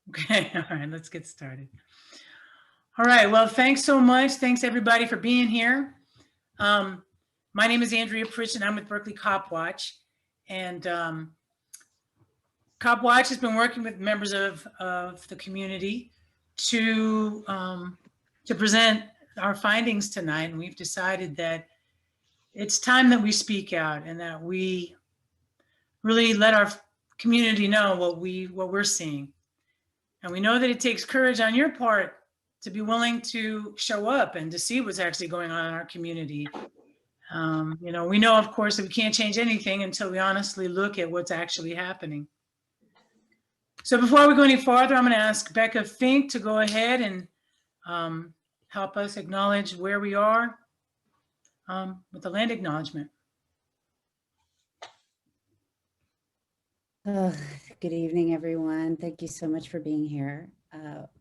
Okay, all right, let's get started. All right, well, thanks so much. Thanks everybody for being here. My name is Andrea Pritch and I'm with Berkeley Cop Watch. And Cop Watch has been working with members of the community to present our findings tonight. And we've decided that it's time that we speak out and that we really let our community know what we're seeing. And we know that it takes courage on your part to be willing to show up and to see what's actually going on in our community. You know, we know, of course, that we can't change anything until we honestly look at what's actually happening. So before we go any farther, I'm going to ask Becca Fink to go ahead and help us acknowledge where we are with the land acknowledgement. Good evening, everyone. Thank you so much for being here.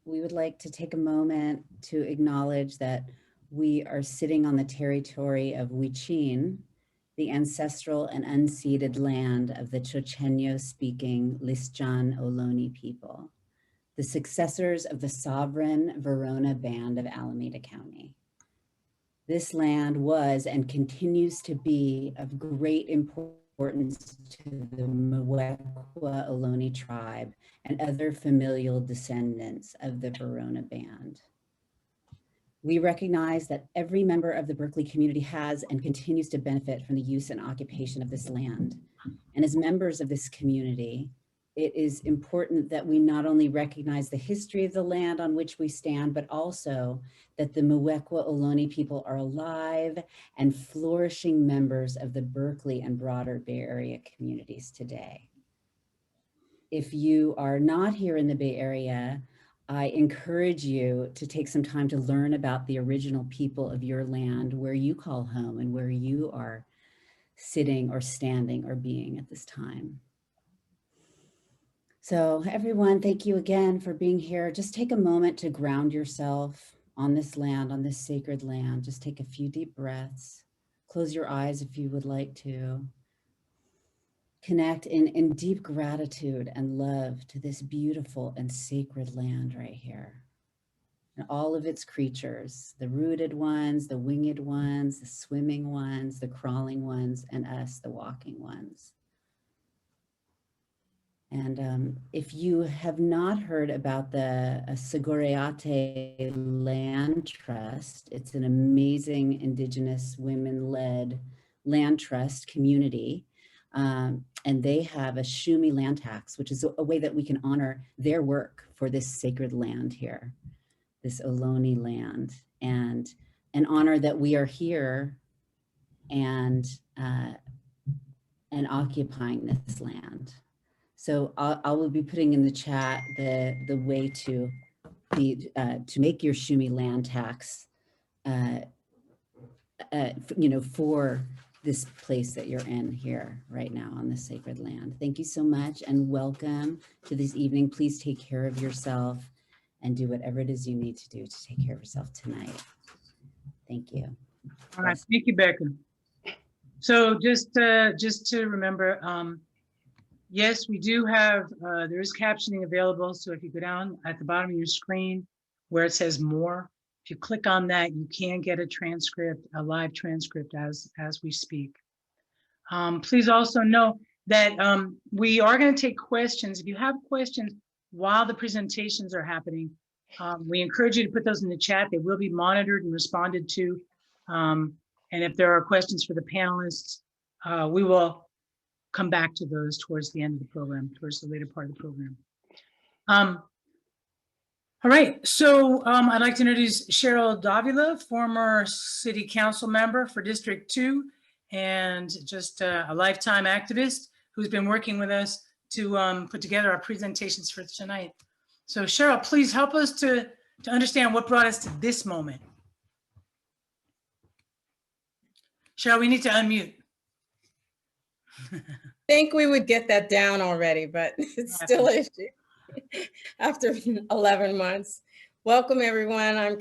We would like to take a moment to acknowledge that we are sitting on the territory of Huichin, the ancestral and unceded land of the Chochenyo-speaking Lisjan Ohlone people, the successors of the sovereign Verona Band of Alameda County. This land was and continues to be of great importance to the Muwekwa Ohlone tribe and other familial descendants of the Verona Band. We recognize that every member of the Berkeley community has and continues to benefit from the use and occupation of this land. And as members of this community, it is important that we not only recognize the history of the land on which we stand, but also that the Muwekwa Ohlone people are alive and flourishing members of the Berkeley and broader Bay Area communities today. If you are not here in the Bay Area, I encourage you to take some time to learn about the original people of your land, where you call home and where you are sitting or standing or being at this time. So everyone, thank you again for being here. Just take a moment to ground yourself on this land, on this sacred land. Just take a few deep breaths. Close your eyes if you would like to. Connect in deep gratitude and love to this beautiful and sacred land right here. And all of its creatures, the rooted ones, the winged ones, the swimming ones, the crawling ones, and us, the walking ones. And if you have not heard about the Sigouriate Land Trust, it's an amazing Indigenous women-led land trust community. And they have a Shumi land tax, which is a way that we can honor their work for this sacred land here, this Ohlone land, and an honor that we are here and occupying this land. So I will be putting in the chat the way to make your Shumi land tax, you know, for this place that you're in here right now on this sacred land. Thank you so much and welcome to this evening. Please take care of yourself and do whatever it is you need to do to take care of yourself tonight. Thank you. All right, thank you, Becca. So just to remember, yes, we do have, there is captioning available. So if you go down at the bottom of your screen where it says more, if you click on that, you can get a transcript, a live transcript as we speak. Please also know that we are going to take questions. If you have questions while the presentations are happening, we encourage you to put those in the chat. They will be monitored and responded to. And if there are questions for the panelists, we will come back to those towards the end of the program, towards the later part of the program. All right, so I'd like to introduce Cheryl Davila, former city council member for District 2, and just a lifetime activist who's been working with us to put together our presentations for tonight. So Cheryl, please help us to understand what brought us to this moment. Cheryl, we need to unmute. Think we would get that down already, but it's still an issue after 11 months. Welcome everyone. I'm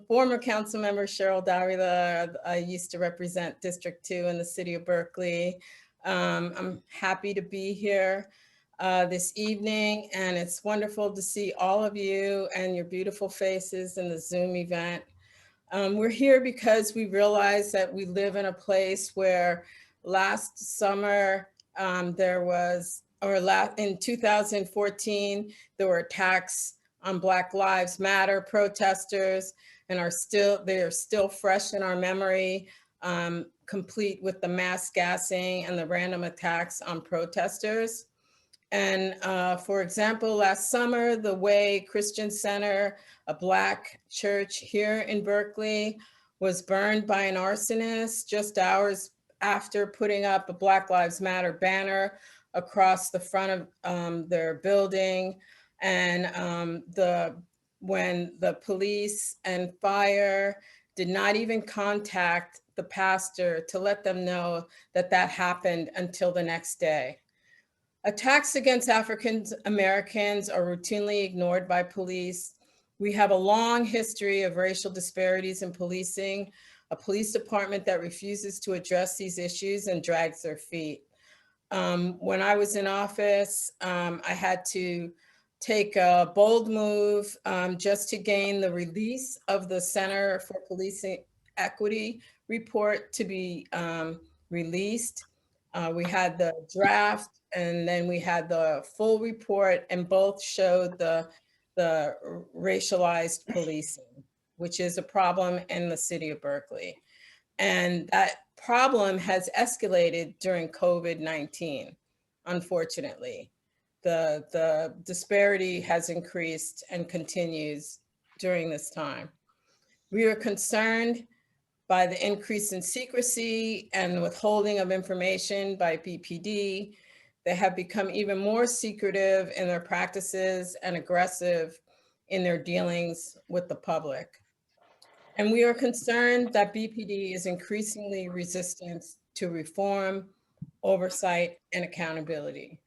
former council member Cheryl Davila. I used to represent District 2 in the city of Berkeley. I'm happy to be here. this evening, and it's wonderful to see all of you and your beautiful faces in the Zoom event. We're here because we realize that we live in a place where last summer in 2014, there were attacks on Black Lives Matter protesters, and they are still fresh in our memory, complete with the mass gassing and the random attacks on protesters. And for example, last summer, the Way Christian Center, a Black church here in Berkeley, was burned by an arsonist just hours after putting up a Black Lives Matter banner across the front of their building. And when the police and fire did not even contact the pastor to let them know that that happened until the next day. Attacks against African Americans are routinely ignored by police. We have a long history of racial disparities in policing, a police department that refuses to address these issues and drags their feet. When I was in office, I had to take a bold move just to gain the release of the Center for Policing Equity report to be released. We had the draft, and then we had the full report, and both showed the racialized policing, which is a problem in the city of Berkeley. And that problem has escalated during COVID-19, unfortunately. The disparity has increased and continues during this time. We are concerned by the increase in secrecy and withholding of information by BPD. They have become even more secretive in their practices and aggressive in their dealings with the public. And we are concerned that BPD is increasingly resistant to reform, oversight, and accountability.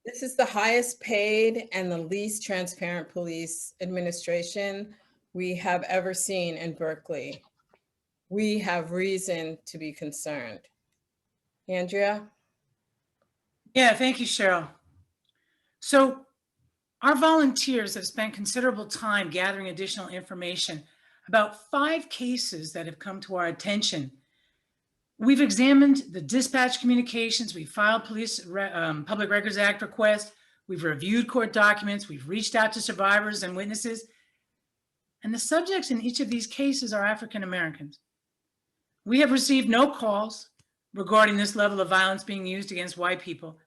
This is the highest paid and the least transparent police administration we have ever seen in Berkeley. We have reason to be concerned. Andrea? Yeah, thank you, Cheryl. So our volunteers have spent considerable time gathering additional information about 5 cases that have come to our attention. We've examined the dispatch communications, we filed Public Records Act requests, we've reviewed court documents, we've reached out to survivors and witnesses, and the subjects in each of these cases are African Americans. We have received no calls regarding this level of violence being used against white people,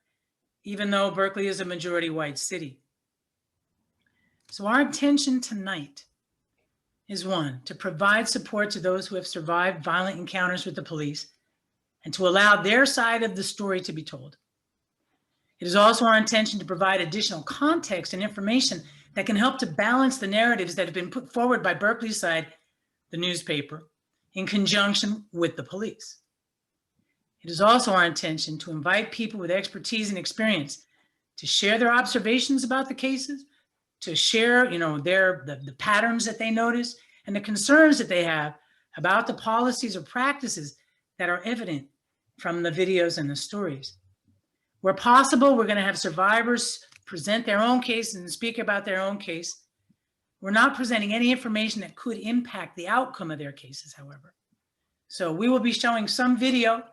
even though Berkeley is a majority white city. So our intention tonight is, 1, to provide support to those who have survived violent encounters with the police and to allow their side of the story to be told. It is also our intention to provide additional context and information that can help to balance the narratives that have been put forward by Berkeley's side, the newspaper, in conjunction with the police. It is also our intention to invite people with expertise and experience to share their observations about the cases, to share, the patterns that they notice and the concerns that they have about the policies or practices that are evident from the videos and the stories. Where possible, we're going to have survivors present their own case and speak about their own case. We're not presenting any information that could impact the outcome of their cases, however. So we will be showing some video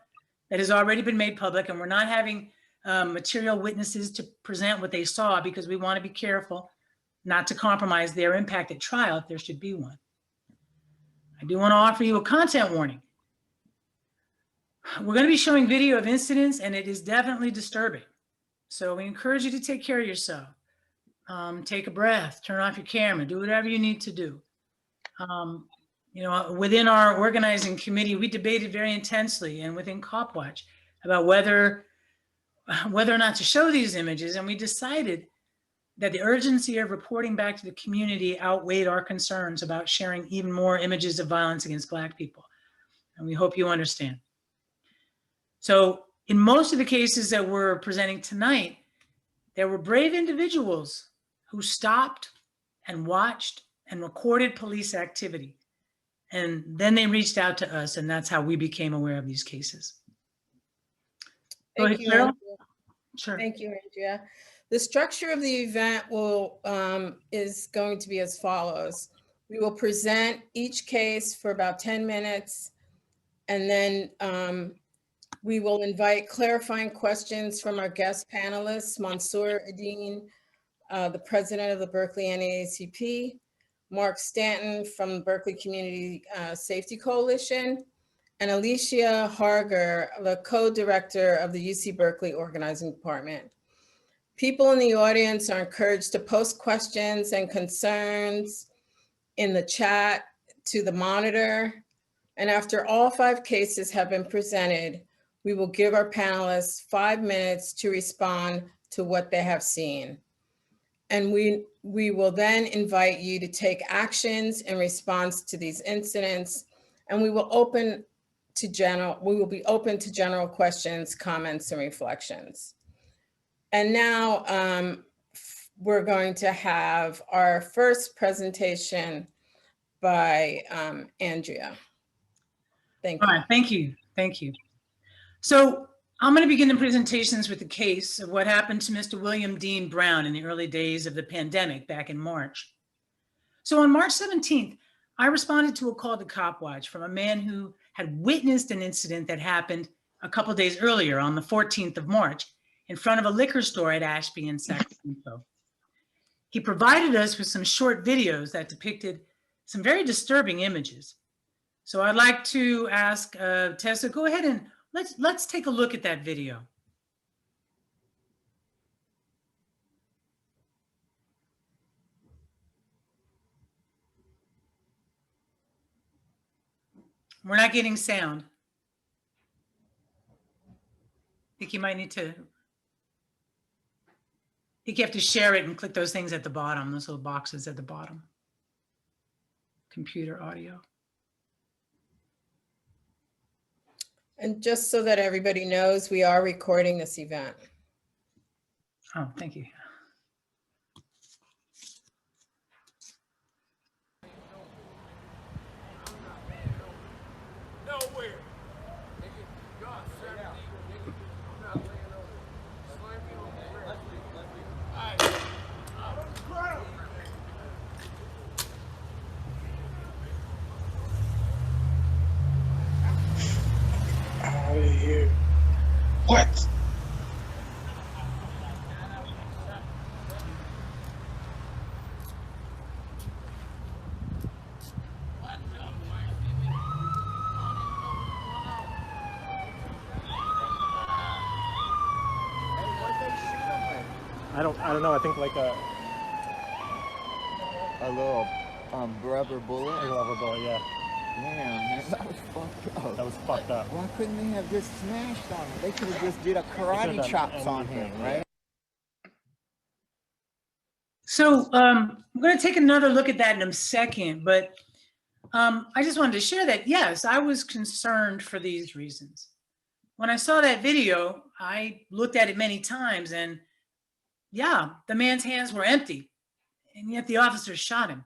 that has already been made public, and we're not having material witnesses to present what they saw because we want to be careful not to compromise their impact at trial if there should be one. I do want to offer you a content warning. We're going to be showing video of incidents, and it is definitely disturbing. So we encourage you to take care of yourself. Take a breath, turn off your camera, do whatever you need to do. Within our organizing committee, we debated very intensely and within CopWatch about whether or not to show these images. And we decided that the urgency of reporting back to the community outweighed our concerns about sharing even more images of violence against Black people. And we hope you understand. So in most of the cases that we're presenting tonight, there were brave individuals who stopped and watched and recorded police activity. And then they reached out to us, and that's how we became aware of these cases. Go ahead, Thank you, Cheryl. Andrea. Sure. Thank you, Andrea. The structure of the event is going to be as follows. We will present each case for about 10 minutes, and then we will invite clarifying questions from our guest panelists, Mansour Adine, the president of the Berkeley NAACP, Mark Stanton from the Berkeley Community Safety Coalition, and Alicia Harker, the co-director of the UC Berkeley Organizing Department. People in the audience are encouraged to post questions and concerns in the chat to the monitor. And after all 5 cases have been presented, we will give our panelists 5 minutes to respond to what they have seen. And we will then invite you to take actions in response to these incidents. And we will be open to general questions, comments, and reflections. And now we're going to have our first presentation by Andrea. Thank you. All right, thank you. Thank you. So I'm going to begin the presentations with the case of what happened to Mr. William Dean Brown in the early days of the pandemic back in March. So on March 17th, I responded to a call to Cop Watch from a man who had witnessed an incident that happened a couple days earlier on the 14th of March in front of a liquor store at Ashby in Sacramento. He provided us with some short videos that depicted some very disturbing images. So I'd like to ask Tessa, go ahead and let's take a look at that video. We're not getting sound. I think you might need to, I think you have to share it and click those things at the bottom, those little boxes at the bottom. Computer audio. And just so that everybody knows, we are recording this event. Oh, thank you. Nowhere. Out of here. What? I don't know. I think like a little rubber bullet. like a rubber bullet. Yeah, Man, that was fucked up. that was fucked up. Why couldn't they have just smashed on him? They could have just did a karate done chops on anything, him, right? So I'm going to take another look at that in a second, but I just wanted to share that, yes, I was concerned for these reasons. When I saw that video, I looked at it many times and yeah, the man's hands were empty and yet the officer shot him.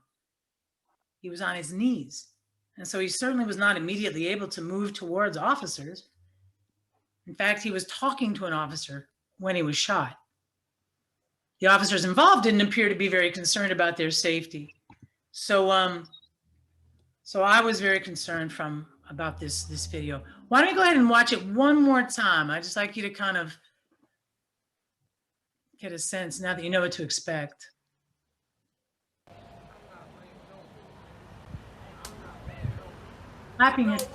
He was on his knees. And so he certainly was not immediately able to move towards officers. In fact, he was talking to an officer when he was shot. The officers involved didn't appear to be very concerned about their safety. So I was very concerned about this video. Why don't we go ahead and watch it one more time? I'd just like you to kind of get a sense now that you know what to expect. Clapping it.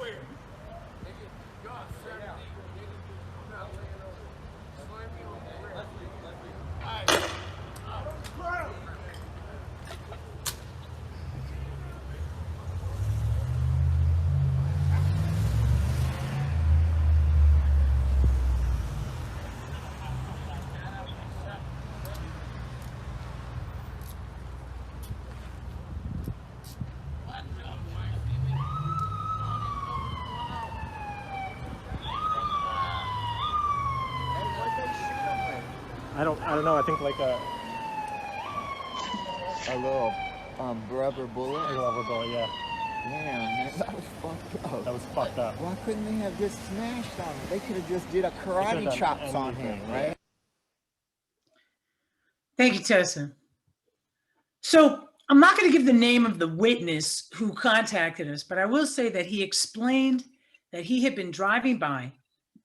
I don't know. I think like a little rubber bullet. like a rubber bullet. Yeah, Man, that was fucked up. that was fucked up. Why couldn't they have just smashed on him? They could have just did a karate done chops on anything, him, right? Thank you, Tessa. So I'm not going to give the name of the witness who contacted us, but I will say that he explained that he had been driving by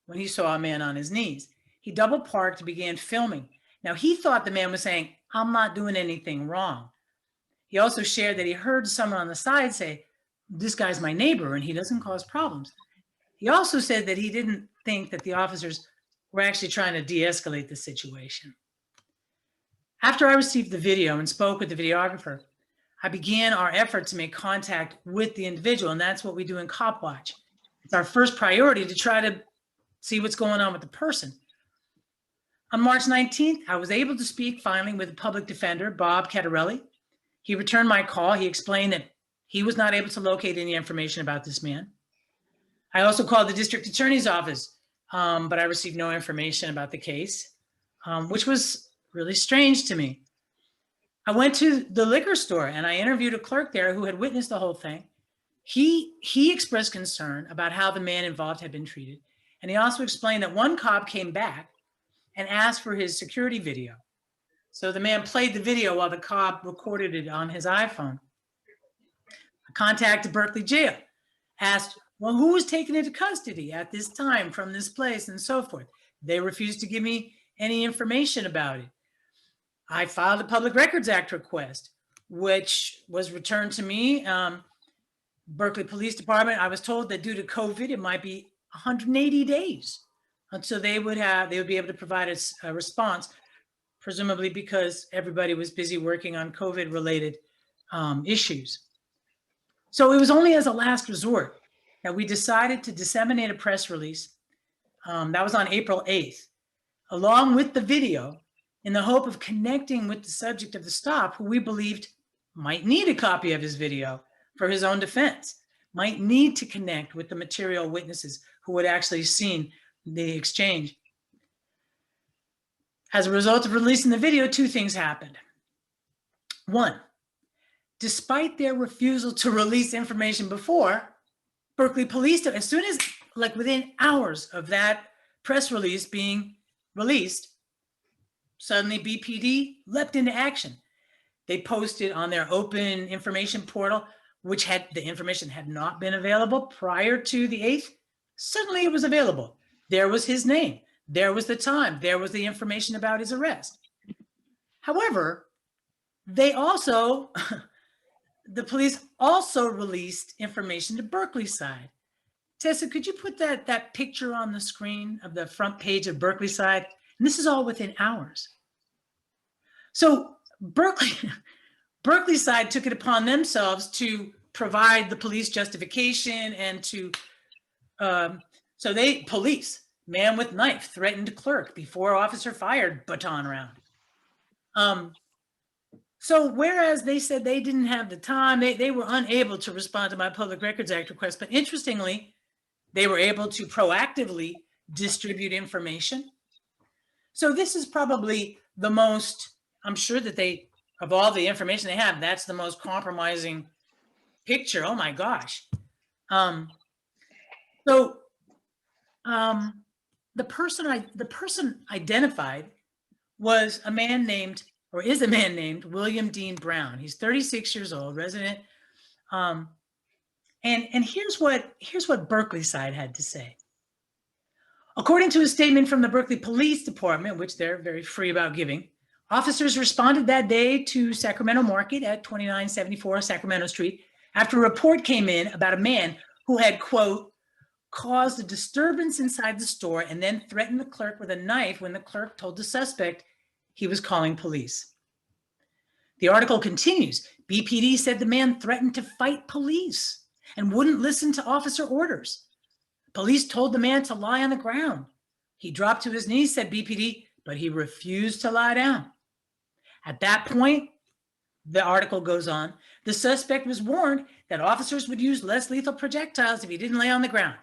when he saw a man on his knees. He double parked and began filming. Now, he thought the man was saying, "I'm not doing anything wrong." He also shared that he heard someone on the side say, "This guy's my neighbor and he doesn't cause problems." He also said that he didn't think that the officers were actually trying to de-escalate the situation. After I received the video and spoke with the videographer, I began our effort to make contact with the individual, and that's what we do in Cop Watch. It's our first priority to try to see what's going on with the person. On March 19th, I was able to speak finally with the public defender, Bob Cattarelli. He returned my call. He explained that he was not able to locate any information about this man. I also called the district attorney's office, but I received no information about the case, which was really strange to me. I went to the liquor store and I interviewed a clerk there who had witnessed the whole thing. He expressed concern about how the man involved had been treated. And he also explained that one cop came back and asked for his security video. So the man played the video while the cop recorded it on his iPhone. I contacted Berkeley jail, asked, well, who was taken into custody at this time from this place and so forth. They refused to give me any information about it. I filed a Public Records Act request, which was returned to me. Berkeley Police Department, I was told that due to COVID, it might be 180 days until they would be able to provide us a response, presumably because everybody was busy working on COVID-related issues. So it was only as a last resort that we decided to disseminate a press release. That was on April 8th, along with the video, in the hope of connecting with the subject of the stop, who we believed might need a copy of his video for his own defense, might need to connect with the material witnesses who had actually seen the exchange. As a result of releasing the video, two things happened. One, despite their refusal to release information before, Berkeley Police, as soon as, like within hours of that press release being released, suddenly BPD leapt into action. They posted on their open information portal, which the information had not been available prior to the 8th. Suddenly it was available. There was his name. There was the time. There was the information about his arrest. However, the police also released information to Berkeley side. Tessa, could you put that picture on the screen of the front page of Berkeley side? And this is all within hours. So Berkeley side took it upon themselves to provide the police justification and to, police, man with knife, threatened clerk before officer fired baton round. So whereas they said they didn't have the time, they were unable to respond to my Public Records Act request, but interestingly, they were able to proactively distribute information. So this is probably the most, I'm sure that of all the information they have, that's the most compromising picture. Oh my gosh. The person identified was a man named William Dean Brown. He's 36 years old, resident. And here's what Berkeley side had to say. According to a statement from the Berkeley Police Department, which they're very free about giving, officers responded that day to Sacramento Market at 2974 Sacramento Street after a report came in about a man who had, quote, caused a disturbance inside the store and then threatened the clerk with a knife when the clerk told the suspect he was calling police. The article continues, BPD said the man threatened to fight police and wouldn't listen to officer orders. Police told the man to lie on the ground. He dropped to his knees, said BPD, but he refused to lie down. At that point, the article goes on, the suspect was warned that officers would use less lethal projectiles if he didn't lay on the ground.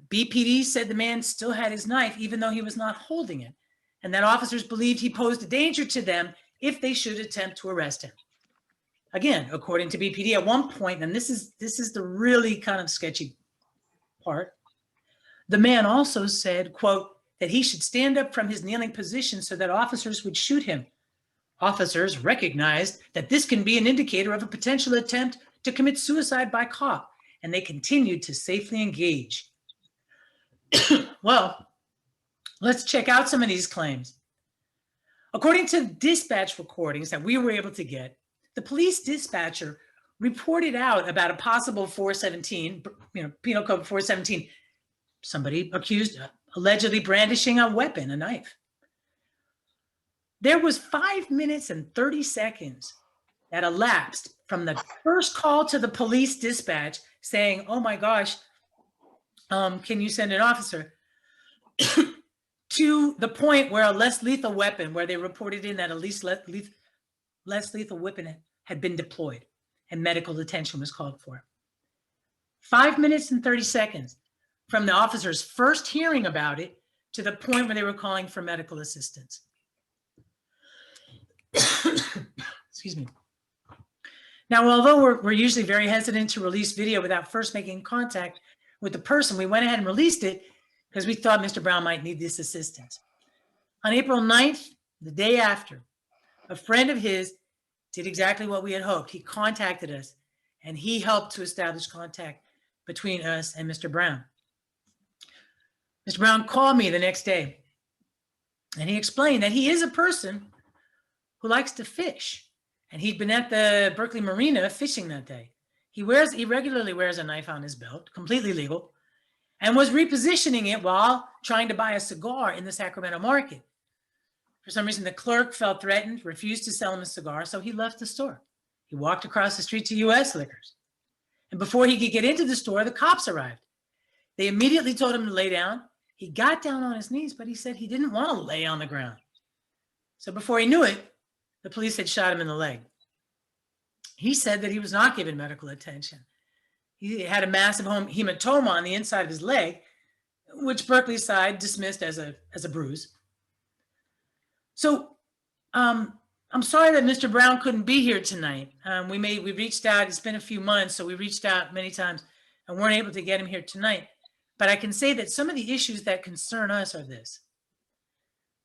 BPD said the man still had his knife, even though he was not holding it, and that officers believed he posed a danger to them if they should attempt to arrest him. Again, according to BPD, at one point, and this is the really kind of sketchy part, the man also said, quote, that he should stand up from his kneeling position so that officers would shoot him. Officers recognized that this can be an indicator of a potential attempt to commit suicide by cop, and they continued to safely engage. Well, let's check out some of these claims. According to dispatch recordings that we were able to get, the police dispatcher reported out about a possible 417, Penal Code 417, somebody accused, allegedly brandishing a weapon, a knife. There was 5 minutes and 30 seconds that elapsed from the first call to the police dispatch saying, oh my gosh, can you send an officer? To the point where a less lethal weapon, where they reported in that a less lethal weapon had been deployed and medical attention was called for. 5 minutes and 30 seconds from the officers first hearing about it to the point where they were calling for medical assistance. Excuse me. Now, although we're usually very hesitant to release video without first making contact with the person, we went ahead and released it because we thought Mr. Brown might need this assistance. On April 9th, the day after, a friend of his did exactly what we had hoped. He contacted us and he helped to establish contact between us and Mr. Brown. Mr. Brown called me the next day and he explained that he is a person who likes to fish, and he'd been at the Berkeley Marina fishing that day. He regularly wears a knife on his belt, completely legal, and was repositioning it while trying to buy a cigar in the Sacramento market. For some reason, the clerk felt threatened, refused to sell him a cigar, so he left the store. He walked across the street to U.S. Liquors. And before he could get into the store, the cops arrived. They immediately told him to lay down. He got down on his knees, but he said he didn't want to lay on the ground. So before he knew it, the police had shot him in the leg. He said that he was not given medical attention. He had a massive hematoma on the inside of his leg, which Berkeley side dismissed as a bruise. So I'm sorry that Mr. Brown couldn't be here tonight. We reached out, it's been a few months, so we reached out many times and weren't able to get him here tonight. But I can say that some of the issues that concern us are this: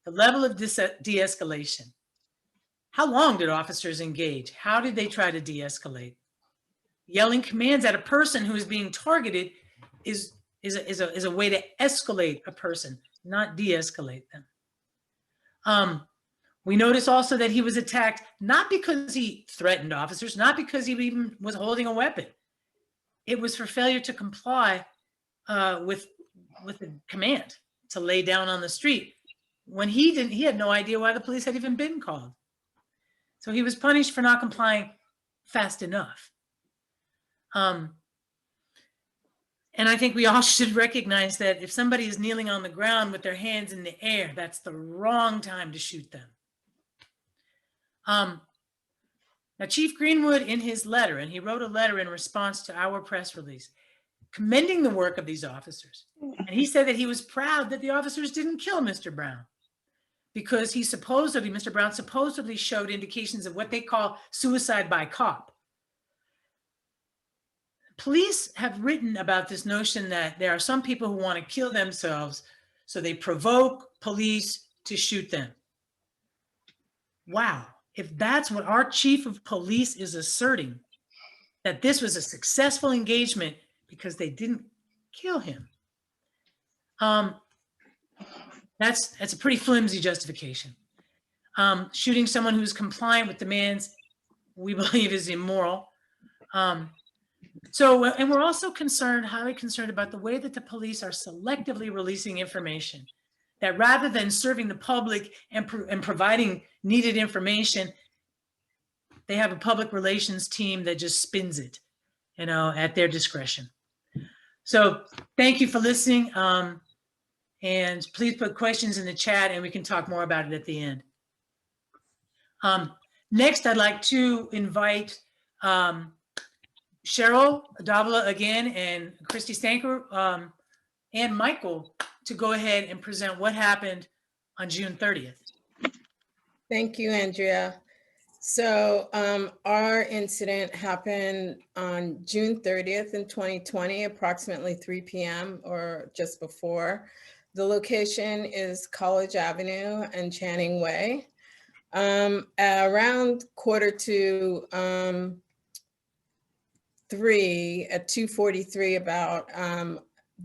the level of de-escalation. How long did officers engage? How did they try to de-escalate? Yelling commands at a person who is being targeted is a way to escalate a person, not de-escalate them. We notice also that he was attacked not because he threatened officers, not because he even was holding a weapon. It was for failure to comply with the command to lay down on the street when he had no idea why the police had even been called. So he was punished for not complying fast enough. And I think we all should recognize that if somebody is kneeling on the ground with their hands in the air, that's the wrong time to shoot them. Now, Chief Greenwood, in his letter, and he wrote a letter in response to our press release, commending the work of these officers. And he said that he was proud that the officers didn't kill Mr. Brown, because Mr. Brown supposedly showed indications of what they call suicide by cop. Police have written about this notion that there are some people who want to kill themselves, so they provoke police to shoot them. Wow, if that's what our chief of police is asserting, that this was a successful engagement because they didn't kill him, that's a pretty flimsy justification. Shooting someone who's compliant with demands, we believe, is immoral. And we're also highly concerned about the way that the police are selectively releasing information, that rather than serving the public and providing needed information, they have a public relations team that just spins it, at their discretion. So thank you for listening. And please put questions in the chat and we can talk more about it at the end. Next, I'd like to invite Cheryl Davila again and Christy Stanker and Michael to go ahead and present what happened on June 30th. Thank you, Andrea. So our incident happened on June 30th in 2020, approximately 3 p.m. or just before. The location is College Avenue and Channing Way. Around 2:45 at 2:43 about,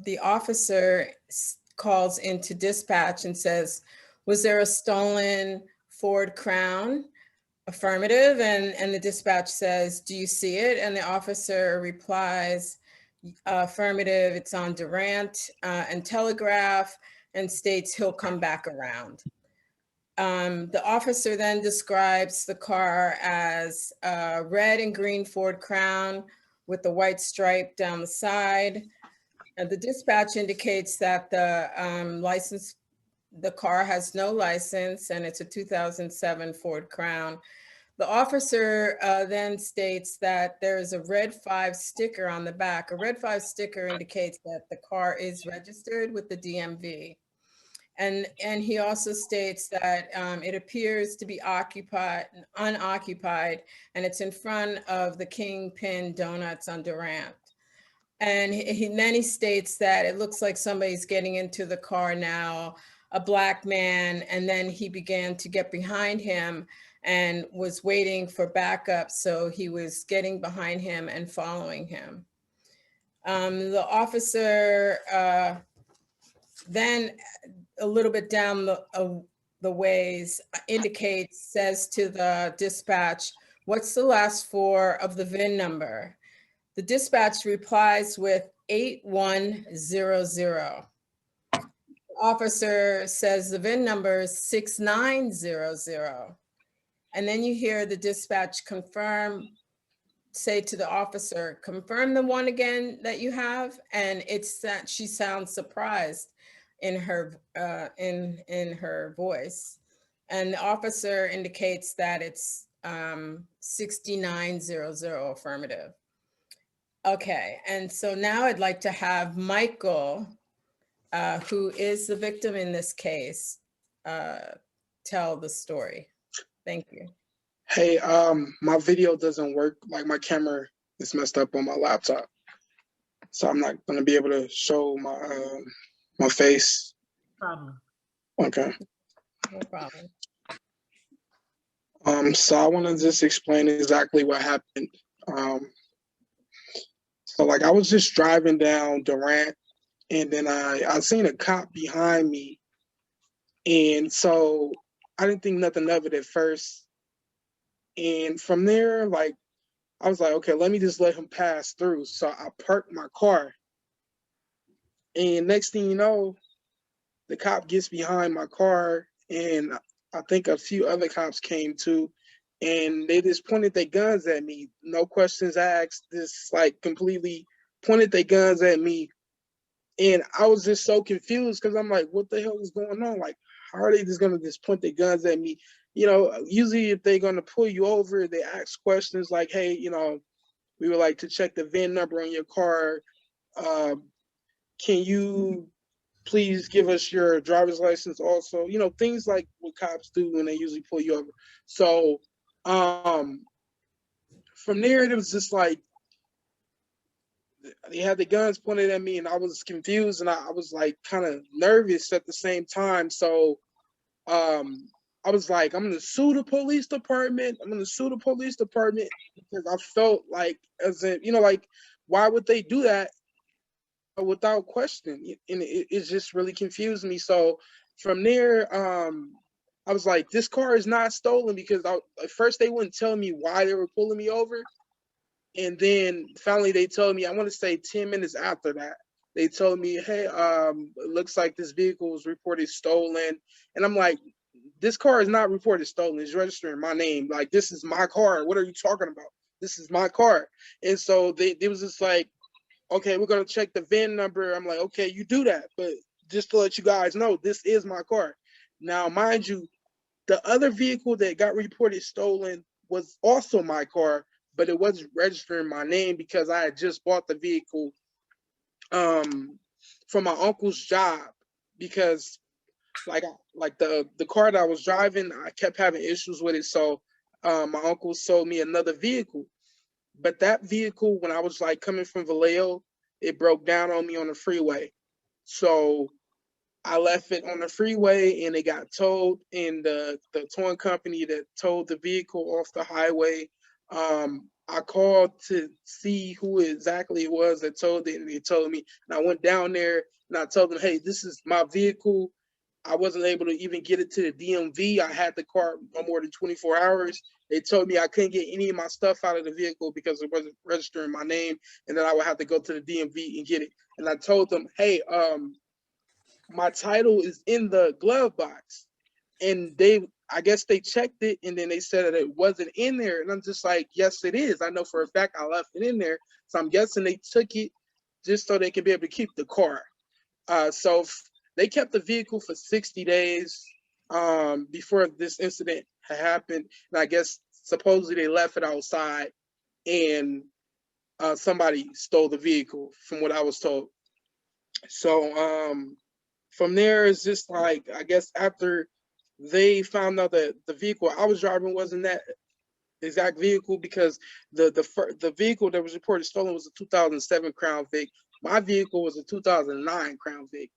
the officer calls into dispatch and says, was there a stolen Ford Crown? Affirmative. And the dispatch says, do you see it? And the officer replies, affirmative, it's on Durant and Telegraph, and states he'll come back around. The officer then describes the car as a red and green Ford Crown with the white stripe down the side. And the dispatch indicates that the car has no license, and it's a 2007 Ford Crown. The officer then states that there is a red 5 sticker on the back. A red 5 sticker indicates that the car is registered with the DMV. And he also states that it appears to be unoccupied, and it's in front of the Kingpin Donuts on Durant. And then he states that it looks like somebody's getting into the car now, a black man, and then he began to get behind him and was waiting for backup. So he was getting behind him and following him. The officer then a little bit down the ways says to the dispatch, what's the last 4 of the VIN number? The dispatch replies with 8100. The officer says the VIN number is 6900. And then you hear the dispatch say to the officer, confirm the one again that you have. And it's that she sounds surprised in her voice. And the officer indicates that it's 6900 affirmative. Okay, and so now I'd like to have Michael, who is the victim in this case, tell the story. Thank you. Hey, my video doesn't work. Like, my camera is messed up on my laptop, so I'm not gonna be able to show my my face. Problem. Okay. No problem. So I want to just explain exactly what happened. So like I was just driving down Durant, and then I seen a cop behind me, and so I didn't think nothing of it at first. And from there, like I was like, okay, let me just let him pass through. So I parked my car, and next thing you know, the cop gets behind my car, and I think a few other cops came too, and they just pointed their guns at me. No questions asked, just like completely pointed their guns at me. And I was just so confused because I'm like, what the hell is going on? Like, how are they just gonna just point their guns at me? You know, usually if they're gonna pull you over, they ask questions like, hey, you know, we would like to check the VIN number on your car. Can you please give us your driver's license also? You know, things like what cops do when they usually pull you over. So from there, it was just like, they had the guns pointed at me, and I was confused, and I was like kind of nervous at the same time. So I was like, I'm gonna sue the police department. I'm gonna sue the police department because I felt like, as in, you know, like, why would they do that without question? And it just really confused me. So from there, I was like, this car is not stolen, because at first they wouldn't tell me why they were pulling me over. And then finally they told me, I want to say 10 minutes after that, they told me, hey, it looks like this vehicle was reported stolen. And I'm like, this car is not reported stolen. It's registering my name. Like, this is my car. What are you talking about? This is my car. And so they was just like, okay, we're going to check the VIN number. I'm like, okay, you do that. But just to let you guys know, this is my car. Now, mind you, the other vehicle that got reported stolen was also my car, but it wasn't registering my name because I had just bought the vehicle from my uncle's job, because like the car that I was driving, I kept having issues with it. So my uncle sold me another vehicle. But that vehicle, when I was like coming from Vallejo, it broke down on me on the freeway. So I left it on the freeway and it got towed, and the towing company that towed the vehicle off the highway, I called to see who exactly it was that towed it, and they told me, and I went down there and I told them, hey, this is my vehicle. I wasn't able to even get it to the DMV. I had the car no more than 24 hours. They told me I couldn't get any of my stuff out of the vehicle because it wasn't registering my name, and then I would have to go to the DMV and get it. And I told them, hey, my title is in the glove box. And I guess they checked it, and then they said that it wasn't in there. And I'm just like, yes, it is. I know for a fact I left it in there. So I'm guessing they took it just so they can be able to keep the car. So they kept the vehicle for 60 days before this incident had happened. And I guess supposedly they left it outside, and somebody stole the vehicle from what I was told. So from there, it's just like, I guess after they found out that the vehicle I was driving wasn't that exact vehicle, because the vehicle that was reported stolen was a 2007 Crown Vic. My vehicle was a 2009 Crown Vic,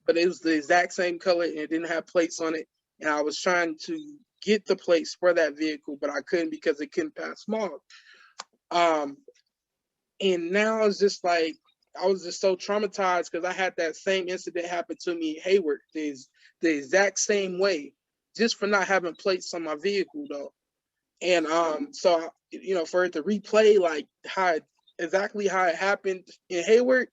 but it was the exact same color and it didn't have plates on it. And I was trying to get the plates for that vehicle, but I couldn't because it couldn't pass smog. And now it's just like, I was just so traumatized because I had that same incident happen to me in Hayward, the exact same way, just for not having plates on my vehicle though. And so, you know, for it to replay like exactly how it happened in Hayward,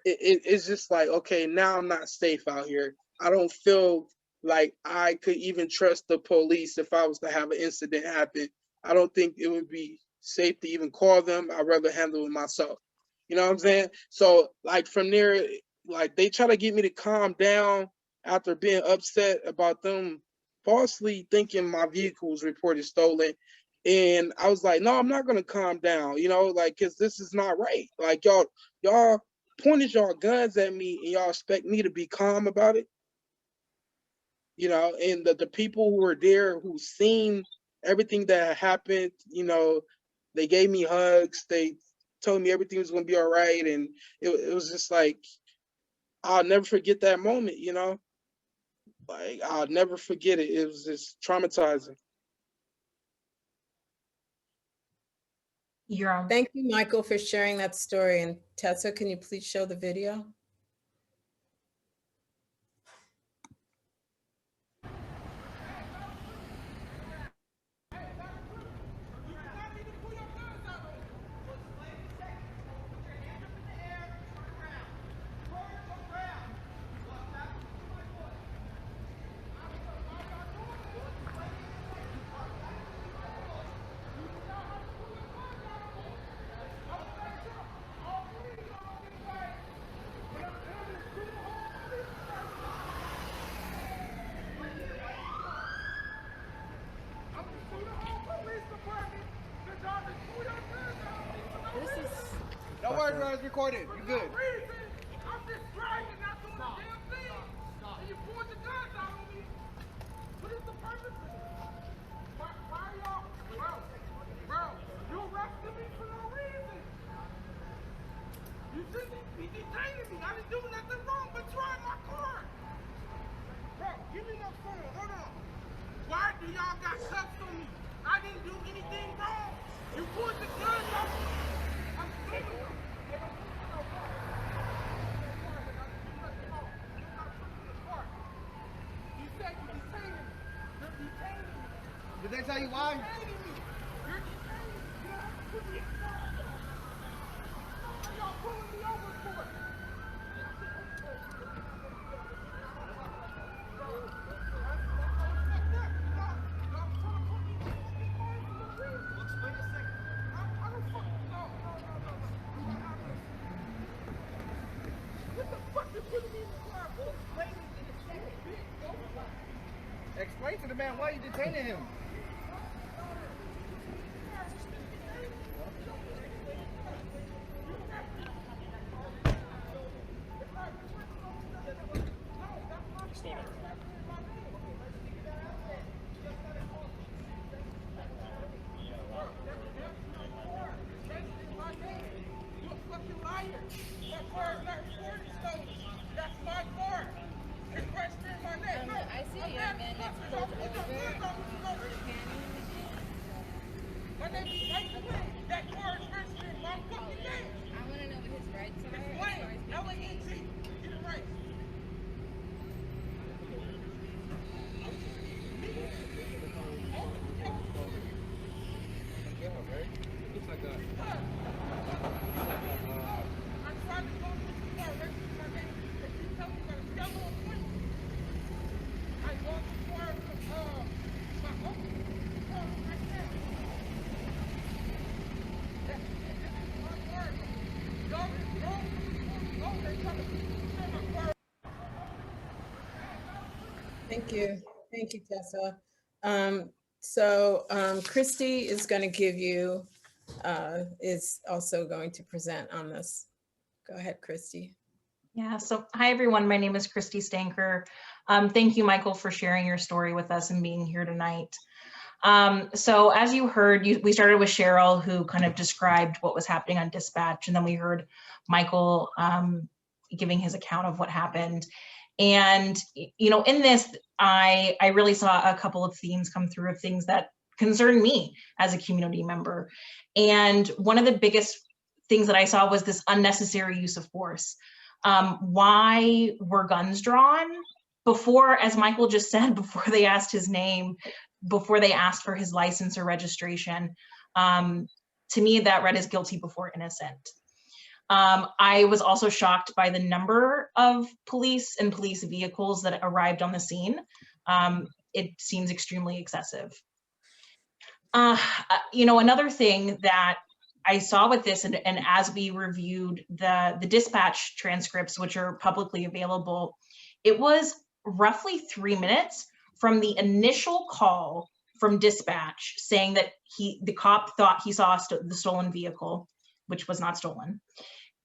it's just like, okay, now I'm not safe out here. I don't feel like I could even trust the police if I was to have an incident happen. I don't think it would be safe to even call them. I'd rather handle it myself. You know what I'm saying? So like from there, like they try to get me to calm down after being upset about them falsely thinking my vehicle was reported stolen. And I was like, no, I'm not gonna calm down, you know, like, cause this is not right. Like y'all pointed y'all guns at me and y'all expect me to be calm about it. You know, and the people who were there who seen everything that happened, you know, they gave me hugs. They told me everything was gonna be all right. And it was just like, I'll never forget that moment, you know? Like, I'll never forget it. It was just traumatizing. You're on. Thank you, Michael, for sharing that story. And Tessa, can you please show the video? Don't worry, bro. It's recorded. You're good. I'm just driving, not doing a damn thing. And you pulled the guns out on me. What is the purpose of this? Why y'all? Bro, you arrested me for no reason. You shouldn't be detaining me. I didn't do nothing wrong but drive my car. Bro, give me my phone. Hold on. Why do y'all got cuffs on me? I didn't do anything wrong. You pulled the guns out on me. I'm suing you. You said you detained me. You're detaining me. Did they tell you why? You're detaining me. You're detaining me. You don't have to put me in charge. What are y'all pulling me over for? Explain to the man why you detaining him. You're a fucking liar. That car is not recorded, so that's my car. It's Thank you. Thank you, Tessa. Christy is going to give you, is also going to present on this. Go ahead, Christy. Yeah, so hi everyone, my name is Christy Stanker. Thank you, Michael, for sharing your story with us and being here tonight. So as you heard, we started with Cheryl, who kind of described what was happening on dispatch, and then we heard Michael giving his account of what happened. And, you know, in this, I really saw a couple of themes come through of things that concern me as a community member. And one of the biggest things that I saw was this unnecessary use of force. Why were guns drawn? Before, as Michael just said, before they asked his name, before they asked for his license or registration, to me, that read as guilty before innocent. I was also shocked by the number of police and police vehicles that arrived on the scene. It seems extremely excessive. You know, another thing that I saw with this, and as we reviewed the dispatch transcripts, which are publicly available, it was roughly 3 minutes from the initial call from dispatch saying that the cop thought he saw the stolen vehicle, which was not stolen,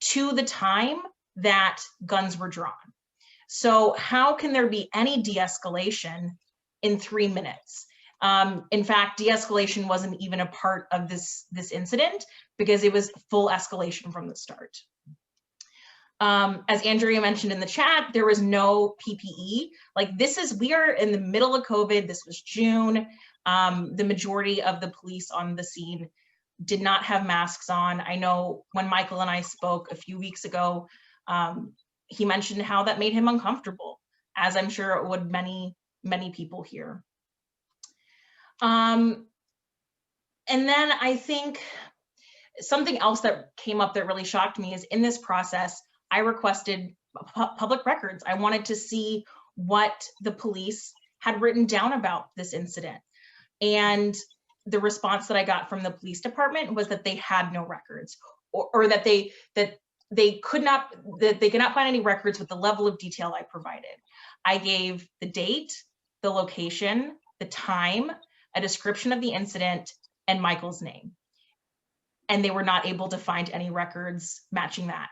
to the time that guns were drawn. So how can there be any de-escalation in 3 minutes? In fact, de-escalation wasn't even a part of this incident because it was full escalation from the start. As Andrea mentioned in the chat, there was no PPE. Like we are in the middle of COVID. This was June. The majority of the police on the scene did not have masks on. I know when Michael and I spoke a few weeks ago, he mentioned how that made him uncomfortable, as I'm sure it would many people here. And then I think something else that came up that really shocked me is in this process, I requested public records. I wanted to see what the police had written down about this incident. And the response that I got from the police department was that they had no records, or that they could not find any records with the level of detail I provided. I gave the date, the location, the time, a description of the incident, and Michael's name. And they were not able to find any records matching that.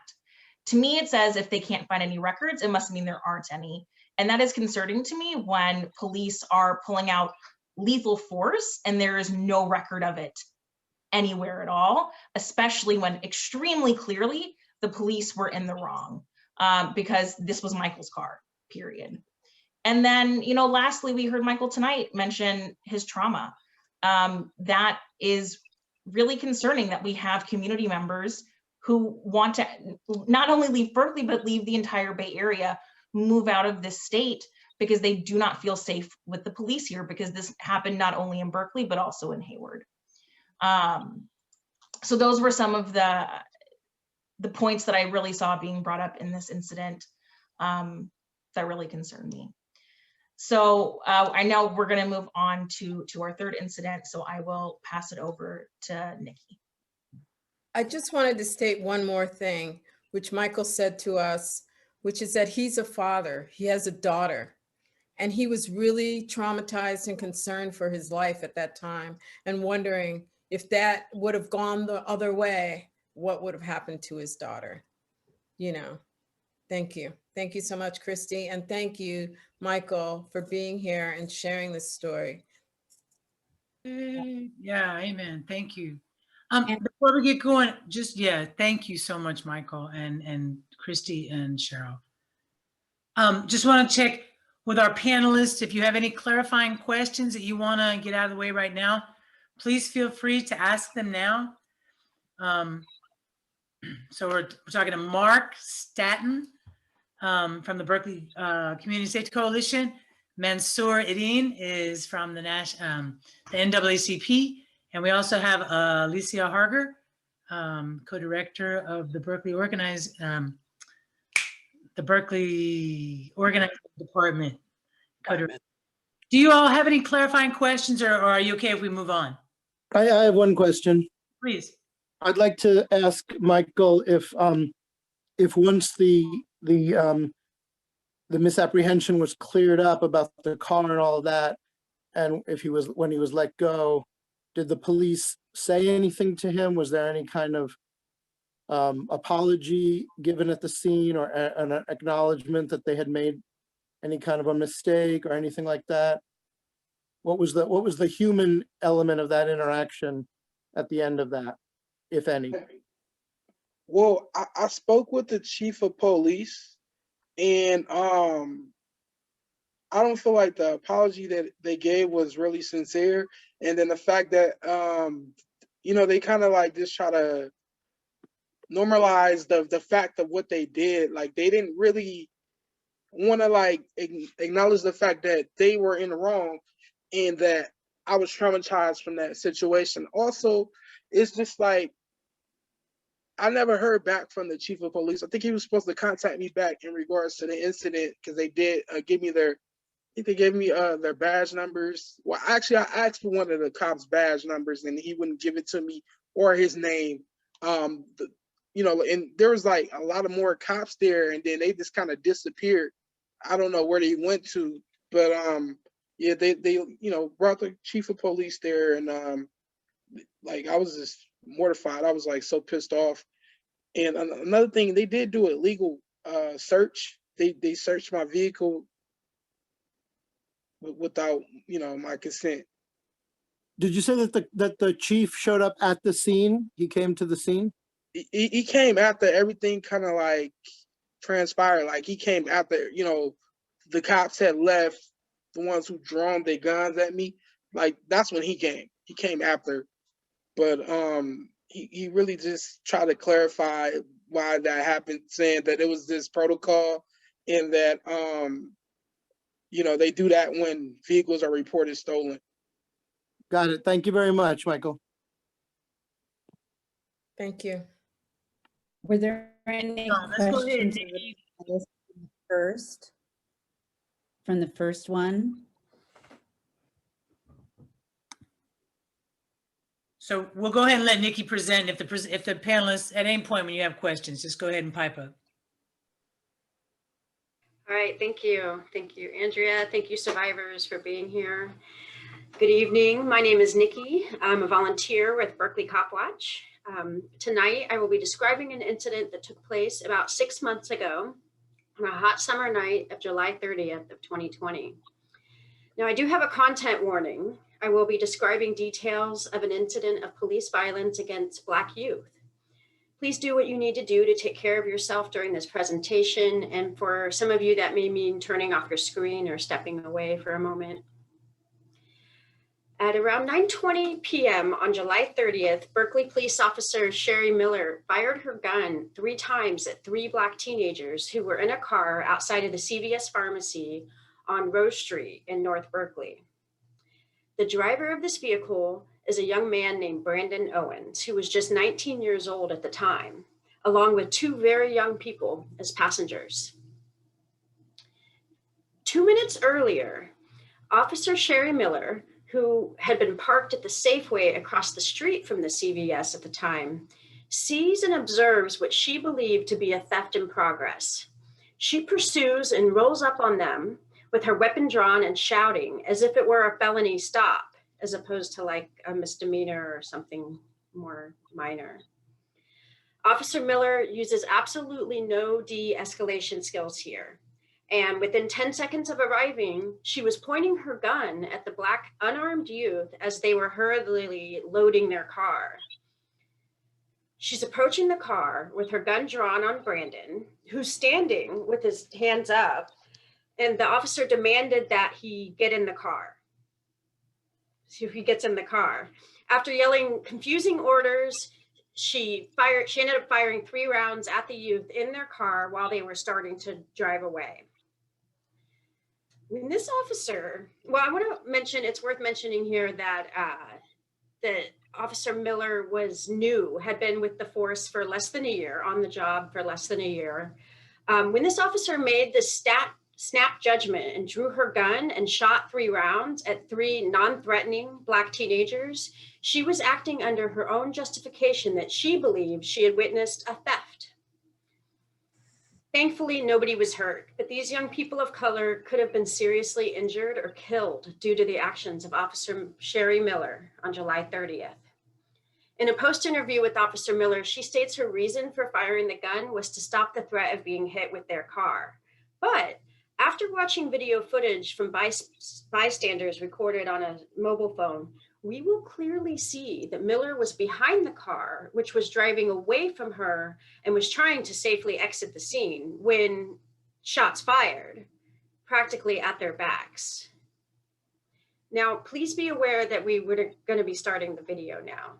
To me, it says if they can't find any records, it must mean there aren't any. And that is concerning to me when police are pulling out lethal force and there is no record of it anywhere at all, especially when extremely clearly the police were in the wrong, because this was Michael's car, period. And then, you know, lastly, we heard Michael tonight mention his trauma. That is really concerning, that we have community members who want to not only leave Berkeley, but leave the entire Bay Area, move out of this state because they do not feel safe with the police here, because this happened not only in Berkeley, but also in Hayward. So those were some of the points that I really saw being brought up in this incident that really concerned me. So I know we're going to move on to our third incident, so I will pass it over to Nikki. I just wanted to state one more thing, which Michael said to us, which is that he's a father, he has a daughter, and he was really traumatized and concerned for his life at that time, and wondering if that would have gone the other way, what would have happened to his daughter, you know. Thank you. Thank you so much, Christy. And thank you, Michael, for being here and sharing this story. Yeah, amen. Thank you. Before we get going, thank you so much, Michael and Christy and Cheryl. Just want to check with our panelists. If you have any clarifying questions that you want to get out of the way right now, please feel free to ask them now. So we're talking to Mark Statton from the Berkeley Community Safety Coalition. Mansour Ideen is from the NAACP. And we also have Alicia Harker, co-director of the Berkeley Organizing Department. Do you all have any clarifying questions, or are you okay if we move on? I have one question. Please. I'd like to ask Michael if once the the misapprehension was cleared up about the car and all of that, and when he was let go, did the police say anything to him? Was there any kind of apology given at the scene, or an acknowledgement that they had made any kind of a mistake or anything like that? What was the human element of that interaction at the end of that, if any? Well, I spoke with the chief of police, and I don't feel like the apology that they gave was really sincere. And then the fact that they kind of like just try to normalize the fact of what they did. Like, they didn't really want to like acknowledge the fact that they were in the wrong and that I was traumatized from that situation. Also, it's just like, I never heard back from the chief of police. I think he was supposed to contact me back in regards to the incident, because they did give me their badge numbers. Well, actually, I asked for one of the cops' badge numbers, and he wouldn't give it to me, or his name. And there was like a lot of more cops there, and then they just kind of disappeared. I don't know where they went to, but yeah, they brought the chief of police there, and like, I was just mortified. I was like so pissed off. And another thing, they did do a legal search. They searched my vehicle without my consent. Did you say that the chief showed up at the scene? He came to the scene? He came after everything kind of like transpired. Like, he came after the cops had left, the ones who drawn their guns at me. Like, that's when he came. He came after. But he really just tried to clarify why that happened, saying that it was this protocol, and that they do that when vehicles are reported stolen. Got it. Thank you very much, Michael. Thank you. Were there any Let's go ahead, questions Nikki. from the first one? So we'll go ahead and let Nikki present. If the panelists, at any point when you have questions, just go ahead and pipe up. All right, thank you. Thank you, Andrea. Thank you, survivors, for being here. Good evening. My name is Nikki. I'm a volunteer with Berkeley Cop Watch. Tonight, I will be describing an incident that took place about 6 months ago on a hot summer night of July 30th of 2020. Now, I do have a content warning. I will be describing details of an incident of police violence against Black youth. Please do what you need to do to take care of yourself during this presentation. And for some of you, that may mean turning off your screen or stepping away for a moment. At around 9:20 p.m. on July 30th, Berkeley police officer Sherry Miller fired her gun 3 times at 3 Black teenagers who were in a car outside of the CVS pharmacy on Rose Street in North Berkeley. The driver of this vehicle is a young man named Brandon Owens, who was just 19 years old at the time, along with 2 very young people as passengers. 2 minutes earlier, Officer Sherry Miller, who had been parked at the Safeway across the street from the CVS at the time, sees and observes what she believed to be a theft in progress. She pursues and rolls up on them with her weapon drawn and shouting as if it were a felony stop, as opposed to like a misdemeanor or something more minor. Officer Miller uses absolutely no de-escalation skills here. And within 10 seconds of arriving, she was pointing her gun at the Black unarmed youth as they were hurriedly loading their car. She's approaching the car with her gun drawn on Brandon, who's standing with his hands up, and the officer demanded that he get in the car. So he gets in the car. After yelling confusing orders, she ended up firing 3 rounds at the youth in their car while they were starting to drive away. When this officer, well, I want to mention, it's worth mentioning here that Officer Miller was new, had been with the force for less than a year, on the job for less than a year. When this officer made the snap judgment and drew her gun and shot 3 rounds at 3 non-threatening Black teenagers, she was acting under her own justification that she believed she had witnessed a theft. Thankfully, nobody was hurt, but these young people of color could have been seriously injured or killed due to the actions of Officer Sherry Miller on July 30th. In a post-interview with Officer Miller, she states her reason for firing the gun was to stop the threat of being hit with their car. But after watching video footage from bystanders recorded on a mobile phone, we will clearly see that Miller was behind the car, which was driving away from her and was trying to safely exit the scene when shots fired, practically at their backs. Now, please be aware that we were going to be starting the video now.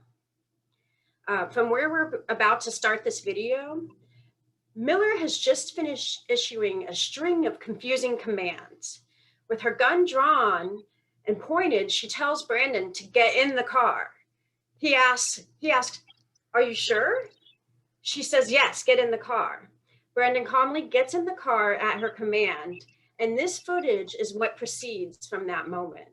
From where we're about to start this video, Miller has just finished issuing a string of confusing commands. With her gun drawn and pointed, she tells Brandon to get in the car. He asks, "Are you sure?" She says, "Yes, get in the car." Brandon calmly gets in the car at her command, and this footage is what proceeds from that moment.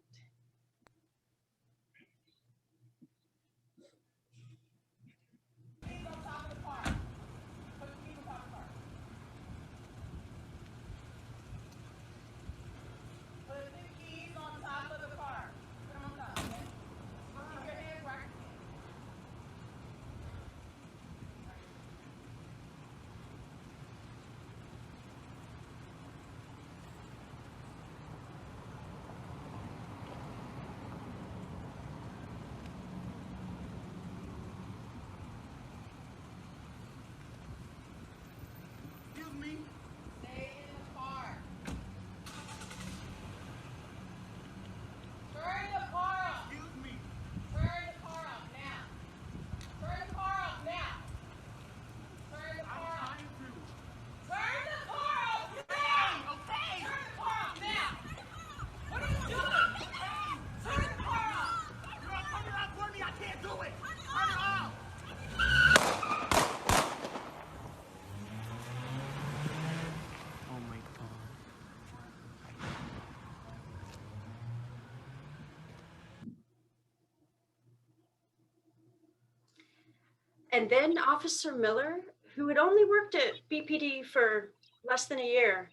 And then Officer Miller, who had only worked at BPD for less than a year,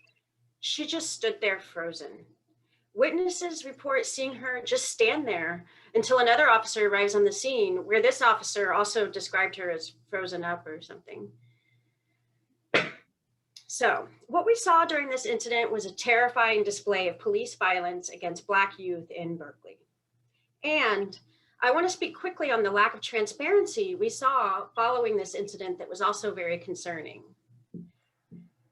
she just stood there frozen. Witnesses report seeing her just stand there until another officer arrives on the scene, where this officer also described her as frozen up or something. So what we saw during this incident was a terrifying display of police violence against Black youth in Berkeley. And I want to speak quickly on the lack of transparency we saw following this incident that was also very concerning.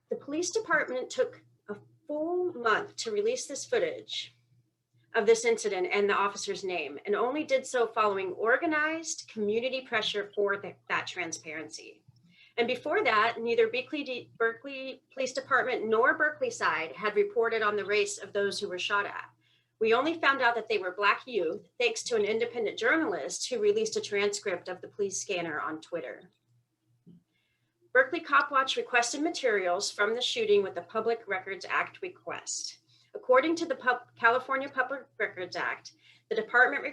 The police department took a full month to release this footage of this incident and the officer's name, and only did so following organized community pressure for that transparency. And before that, neither Berkeley Police Department nor Berkeley side had reported on the race of those who were shot at. We only found out that they were Black youth thanks to an independent journalist who released a transcript of the police scanner on Twitter. Berkeley Cop Watch requested materials from the shooting with the Public Records Act request. According to the California Public Records Act, the department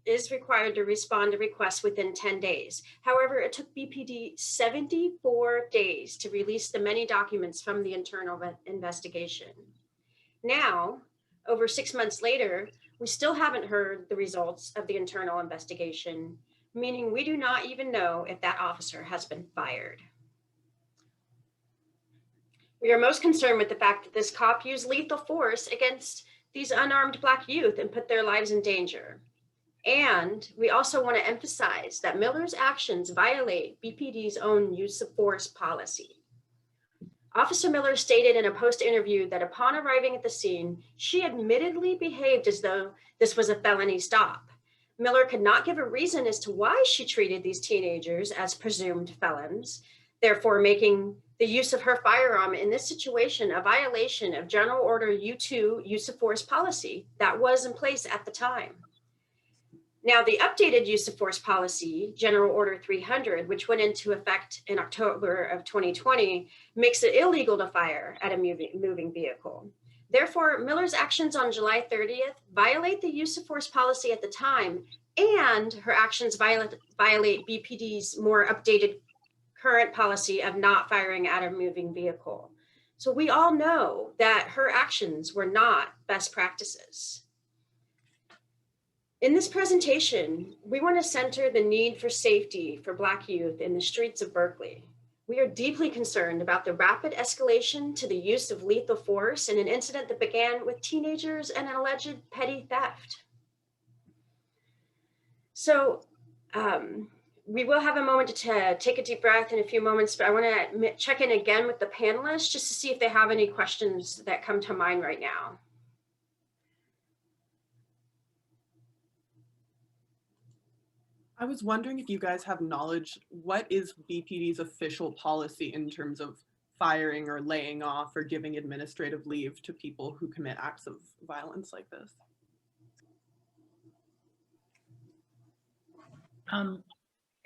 is required to respond to requests within 10 days. However, it took BPD 74 days to release the many documents from the internal investigation. Now, over 6 months later, we still haven't heard the results of the internal investigation, meaning we do not even know if that officer has been fired. We are most concerned with the fact that this cop used lethal force against these unarmed Black youth and put their lives in danger. And we also want to emphasize that Miller's actions violate BPD's own use of force policy. Officer Miller stated in a post-interview that upon arriving at the scene, she admittedly behaved as though this was a felony stop. Miller could not give a reason as to why she treated these teenagers as presumed felons, therefore making the use of her firearm in this situation a violation of General Order U2 use of force policy that was in place at the time. Now, the updated use of force policy, General Order 300, which went into effect in October of 2020, makes it illegal to fire at a moving vehicle. Therefore, Miller's actions on July 30th violate the use of force policy at the time, and her actions violate BPD's more updated current policy of not firing at a moving vehicle. So we all know that her actions were not best practices. In this presentation, we want to center the need for safety for Black youth in the streets of Berkeley. We are deeply concerned about the rapid escalation to the use of lethal force in an incident that began with teenagers and an alleged petty theft. So we will have a moment to take a deep breath in a few moments, but I want to check in again with the panelists just to see if they have any questions that come to mind right now. I was wondering if you guys have knowledge, what is BPD's official policy in terms of firing or laying off or giving administrative leave to people who commit acts of violence like this?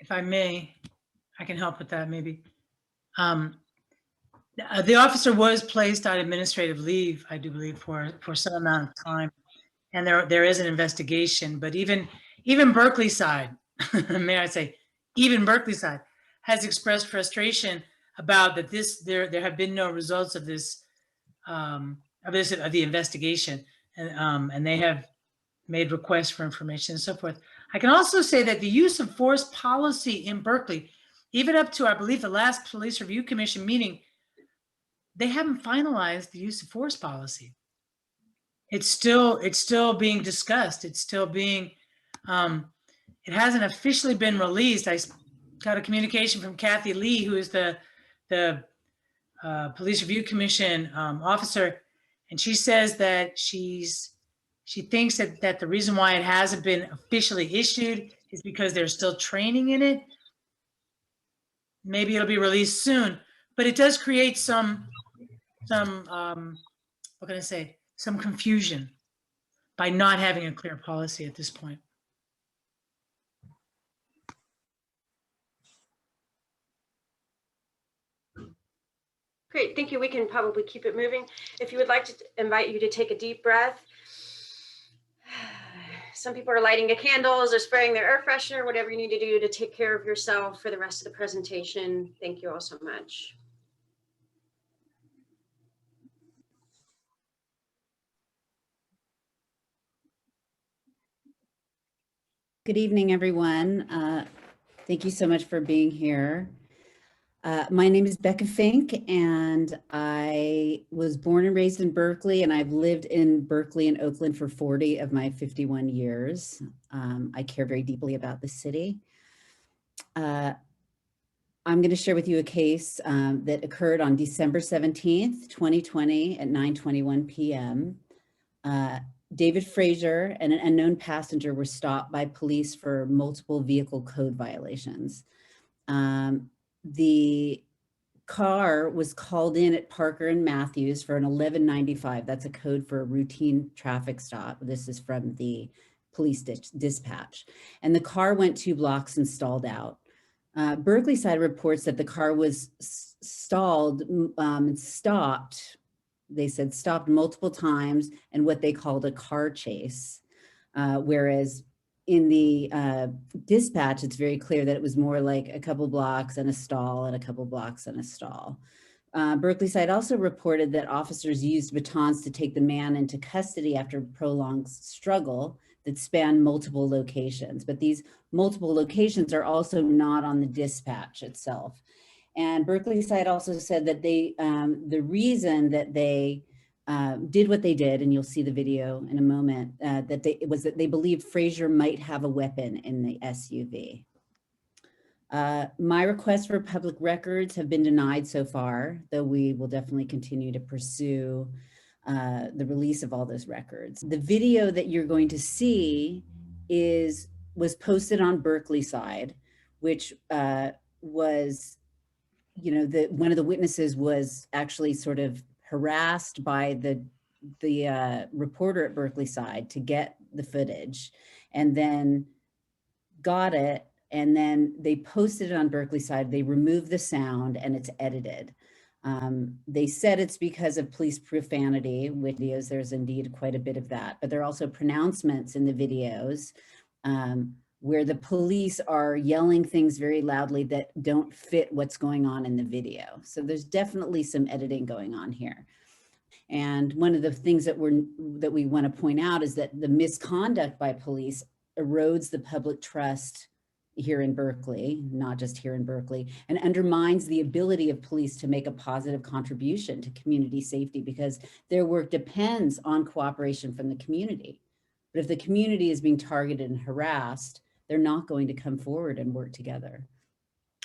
If I may, I can help with that maybe. The officer was placed on administrative leave, I do believe, for some amount of time. And there is an investigation, but even Berkeley side, may I say, even Berkeley side has expressed frustration about that there have been no results of this, of the investigation. And they have made requests for information and so forth. I can also say that the use of force policy in Berkeley, even up to, I believe, the last Police Review Commission meeting, they haven't finalized the use of force policy. It's still being discussed. It's still being, it hasn't officially been released. I got a communication from Kathy Lee, who is the Police Review Commission officer, and she says that she thinks that the reason why it hasn't been officially issued is because they're still training in it. Maybe it'll be released soon, but it does create some what can I say? Some confusion by not having a clear policy at this point. Great, thank you. We can probably keep it moving. If you would like to invite you to take a deep breath. Some people are lighting candles or spraying their air freshener, whatever you need to do to take care of yourself for the rest of the presentation. Thank you all so much. Good evening, everyone. Thank you so much for being here. My name is Becca Fink, and I was born and raised in Berkeley, and I've lived in Berkeley and Oakland for 40 of my 51 years. I care very deeply about the city. I'm going to share with you a case that occurred on December 17th, 2020 at 9:21 p.m. David Frazier and an unknown passenger were stopped by police for multiple vehicle code violations. The car was called in at Parker and Matthews for an 1195. That's a code for a routine traffic stop. This is from the police dispatch. And the car went 2 blocks and stalled out. Berkeley side reports that the car was stalled and stopped. They said stopped multiple times and what they called a car chase. Whereas in the dispatch, it's very clear that it was more like a couple blocks and a stall and a couple blocks and a stall. Berkeley side also reported that officers used batons to take the man into custody after a prolonged struggle that spanned multiple locations. But these multiple locations are also not on the dispatch itself. And Berkeley side also said that they, the reason that they did what they did, and you'll see the video in a moment, that they believed Frazier might have a weapon in the SUV. My requests for public records have been denied so far, though we will definitely continue to pursue the release of all those records. The video that you're going to see was posted on Berkeley side, which was, you know, one of the witnesses was actually sort of harassed by the reporter at Berkeley side to get the footage, and then got it, and then they posted it on Berkeley side. They removed the sound and it's edited. They said it's because of police profanity with videos. There's indeed quite a bit of that, but there are also pronouncements in the videos where the police are yelling things very loudly that don't fit what's going on in the video. So there's definitely some editing going on here. And one of the things that we want to point out is that the misconduct by police erodes the public trust here in Berkeley, not just here in Berkeley, and undermines the ability of police to make a positive contribution to community safety, because their work depends on cooperation from the community. But if the community is being targeted and harassed, they're not going to come forward and work together.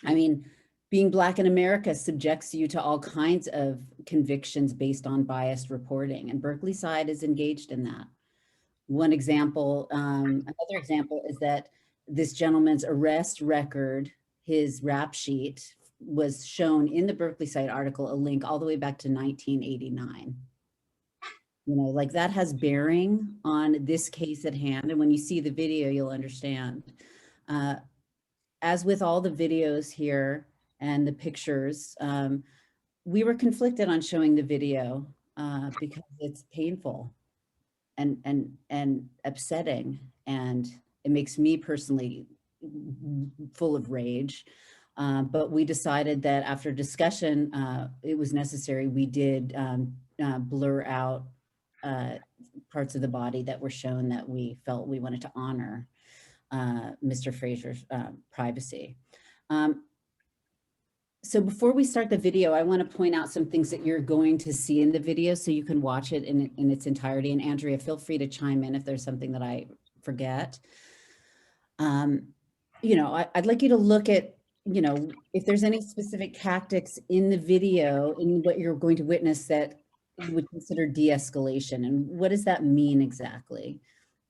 I mean, being Black in America subjects you to all kinds of convictions based on biased reporting, and Berkeley side is engaged in that. One example, another example is that this gentleman's arrest record, his rap sheet, was shown in the Berkeley side article, a link all the way back to 1989. You know, like that has bearing on this case at hand. And when you see the video, you'll understand. As with all the videos here and the pictures, we were conflicted on showing the video because it's painful and upsetting, and it makes me personally full of rage. But we decided that after discussion, it was necessary. We did blur out parts of the body that were shown that we felt we wanted to honor Mr. Frazier's privacy. So before we start the video, I want to point out some things that you're going to see in the video so you can watch it in its entirety. And Andrea, feel free to chime in if there's something that I forget. You know, I'd like you to look at, you know, if there's any specific tactics in the video in what you're going to witness that you would consider de-escalation, and what does that mean exactly?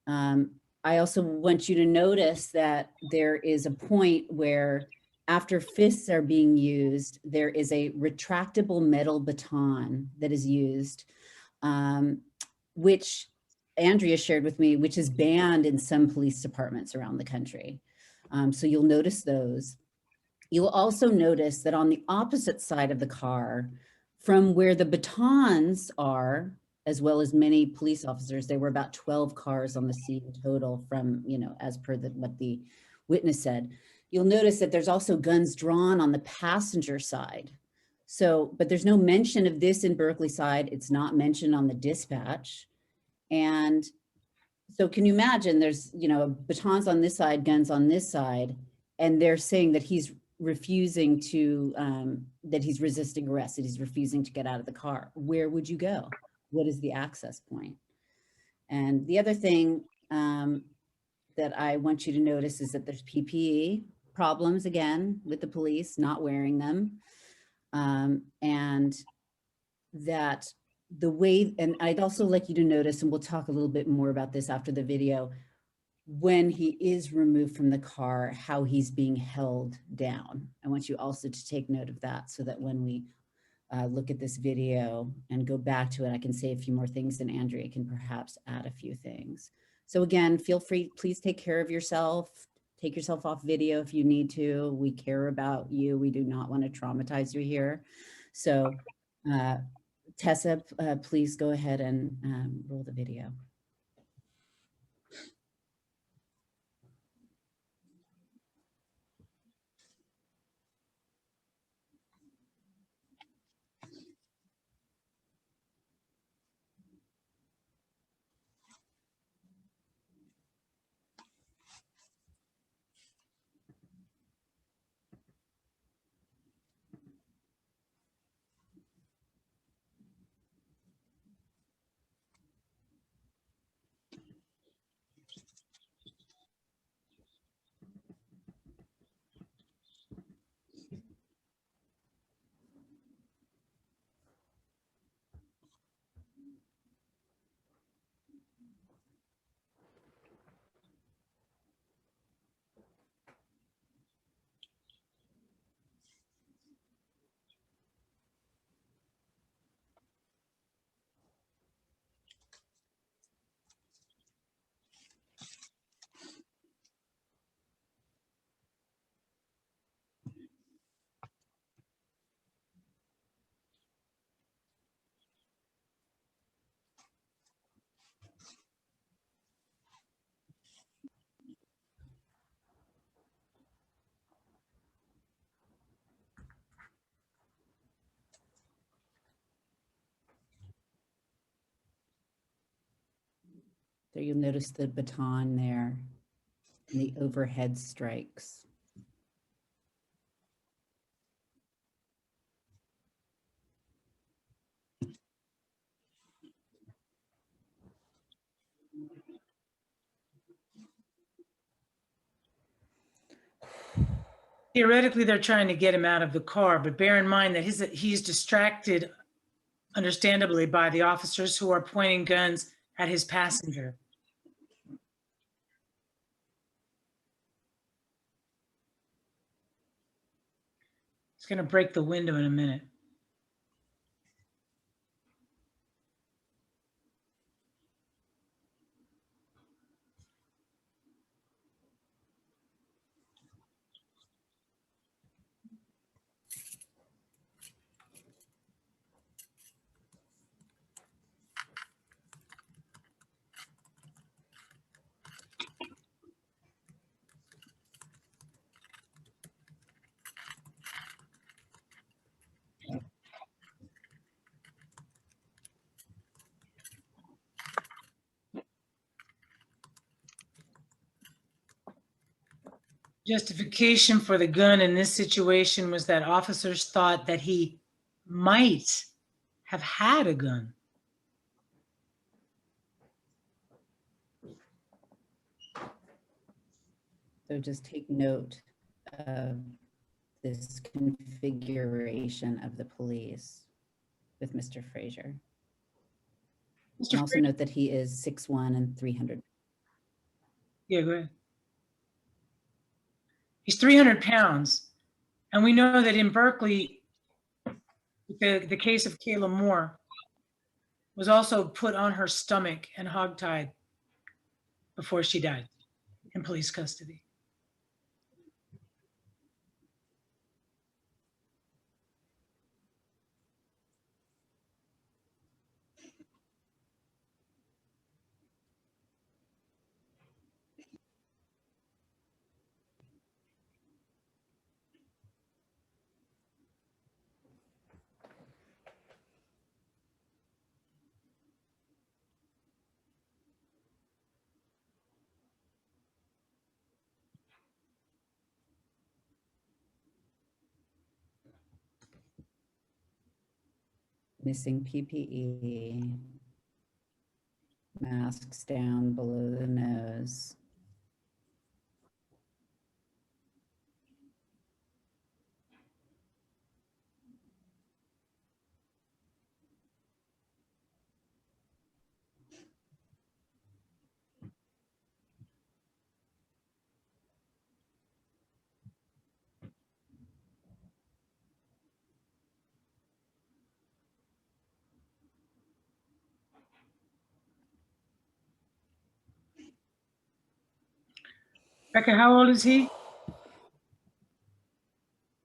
I also want you to notice that there is a point where after fists are being used, there is a retractable metal baton that is used, which Andrea shared with me, which is banned in some police departments around the country. So you'll notice those. You'll also notice that on the opposite side of the car, from where the batons are, as well as many police officers, there were about 12 cars on the scene total from, you know, as per what the witness said. You'll notice that there's also guns drawn on the passenger side. So, but there's no mention of this in Berkeley side. It's not mentioned on the dispatch. And so can you imagine there's, you know, batons on this side, guns on this side, and they're saying that he's refusing to, that he's resisting arrest, that he's refusing to get out of the car. Where would you go? What is the access point? And the other thing that I want you to notice is that there's PPE problems again with the police not wearing them. And that the way, and I'd also like you to notice, and we'll talk a little bit more about this after the video, when he is removed from the car, how he's being held down. I want you also to take note of that so that when we look at this video and go back to it, I can say a few more things and Andrea can perhaps add a few things. So again, feel free, please take care of yourself. Take yourself off video if you need to. We care about you. We do not want to traumatize you here. So Tessa, please go ahead and roll the video. There you'll notice the baton there and the overhead strikes. Theoretically, they're trying to get him out of the car, but bear in mind that he's distracted, understandably, by the officers who are pointing guns at his passenger. He's going to break the window in a minute. Justification for the gun in this situation was that officers thought that he might have had a gun. So just take note of this configuration of the police with Mr. Frazier. And also note that he is 6'1" and 300. Yeah, go ahead. He's 300 pounds. And we know that in Berkeley, the case of Kayla Moore was also put on her stomach and hogtied before she died in police custody. Missing PPE, masks down below the nose. Becca, how old is he? He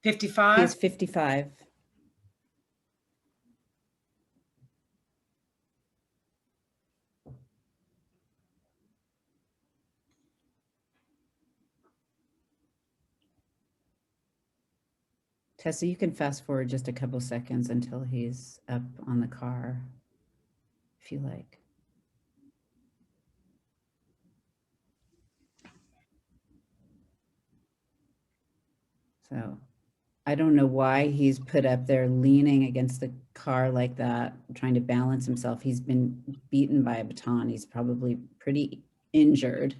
55? is 55. Tessa, you can fast forward just a couple seconds until he's up on the car, if you like. So I don't know why he's put up there leaning against the car like that, trying to balance himself. He's been beaten by a baton. He's probably pretty injured.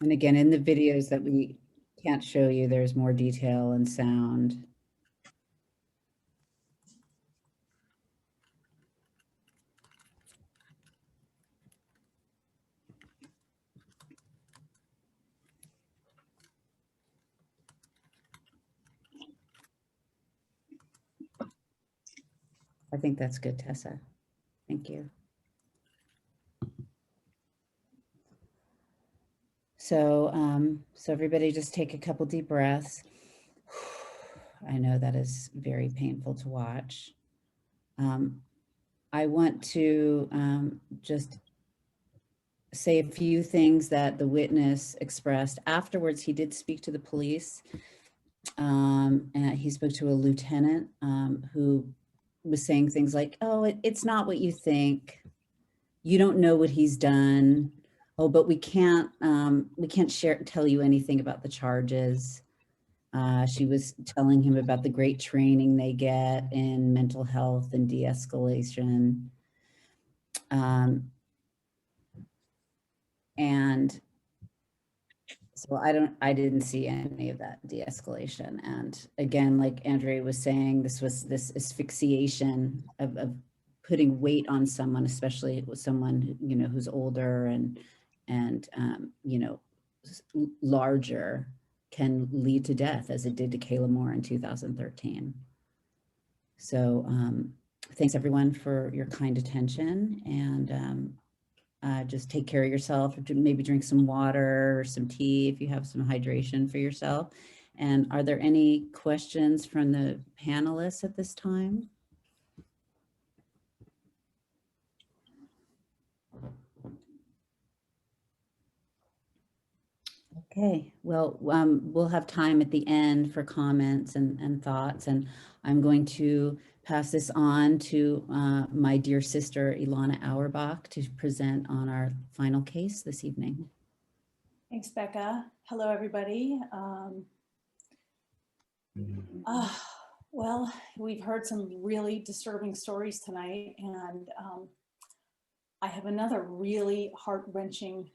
And again, in the videos that we can't show you, there's more detail and sound. I think that's good, Tessa. Thank you. So, so everybody just take a couple deep breaths. I know that is very painful to watch. I want to just say a few things that the witness expressed. Afterwards, he did speak to the police. And he spoke to a lieutenant who was saying things like, oh, it's not what you think. You don't know what he's done. Oh, but we can't tell you anything about the charges. She was telling him about the great training they get in mental health and de-escalation. And so I didn't see any of that de-escalation. And again, like Andrea was saying, this was this asphyxiation of putting weight on someone, especially with someone, you know, who's older and you know, larger, can lead to death, as it did to Kayla Moore in 2013. So thanks everyone for your kind attention, and just take care of yourself. Maybe drink some water or some tea if you have some hydration for yourself. And are there any questions from the panelists at this time? Okay, well, we'll have time at the end for comments and thoughts, and I'm going to pass this on to my dear sister, Ilana Auerbach, to present on our final case this evening. Thanks, Becca. Hello, everybody. Well, we've heard some really disturbing stories tonight, and I have another really heart-wrenching,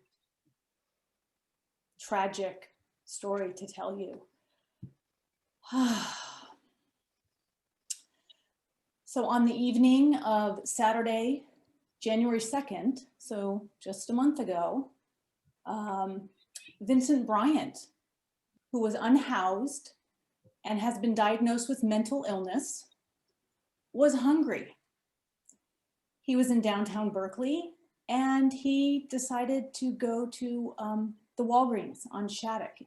tragic story to tell you. So on the evening of Saturday, January 2nd, so just a month ago, Vincent Bryant, who was unhoused and has been diagnosed with mental illness, was hungry. He was in downtown Berkeley, and he decided to go to the Walgreens on Shattuck.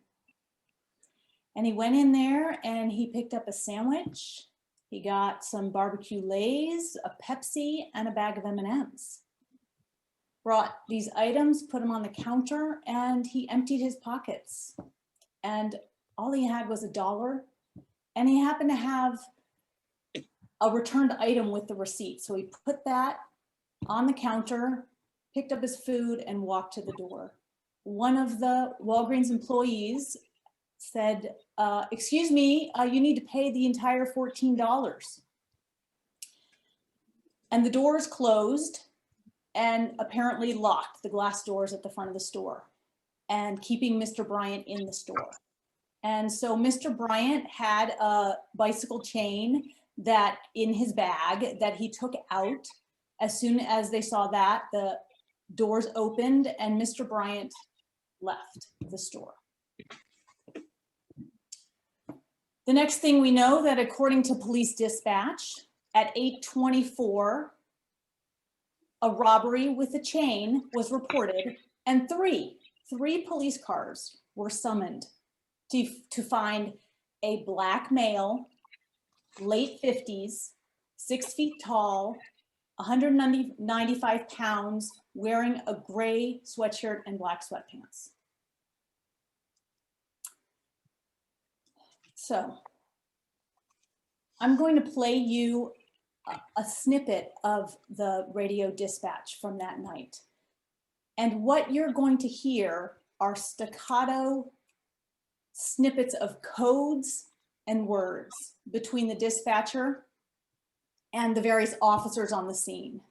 And he went in there and he picked up a sandwich. He got some barbecue Lay's, a Pepsi, and a bag of M&Ms. Brought these items, put them on the counter, and he emptied his pockets. And all he had was $1. And he happened to have a returned item with the receipt. So he put that on the counter, picked up his food, and walked to the door. One of the Walgreens employees said, excuse me, you need to pay the entire $14. And the doors closed and apparently locked, the glass doors at the front of the store, and keeping Mr. Bryant in the store. And so Mr. Bryant had a bicycle chain that in his bag that he took out. As soon as they saw that, the doors opened and Mr. Bryant left the store. The next thing we know, that according to police dispatch, at 8:24, a robbery with a chain was reported, and three police cars were summoned to find a black male, late 50s, 6 feet tall, 195 pounds, wearing a gray sweatshirt and black sweatpants. So I'm going to play you a snippet of the radio dispatch from that night. And what you're going to hear are staccato snippets of codes and words between the dispatcher and the various officers on the scene.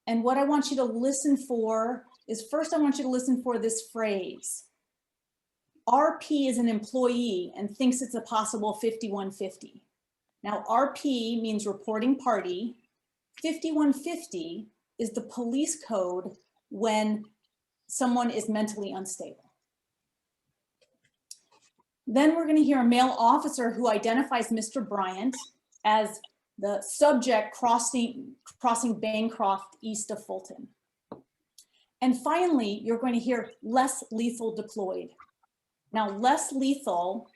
And what I want you to listen for is, first I want you to listen for this phrase. RP is an employee and thinks it's a possible 5150. Now RP means reporting party. 5150 is the police code when someone is mentally unstable. Then we're going to hear a male officer who identifies Mr. Bryant as the subject crossing Bancroft east of Fulton. And finally, you're going to hear less lethal deployed. Now, less lethal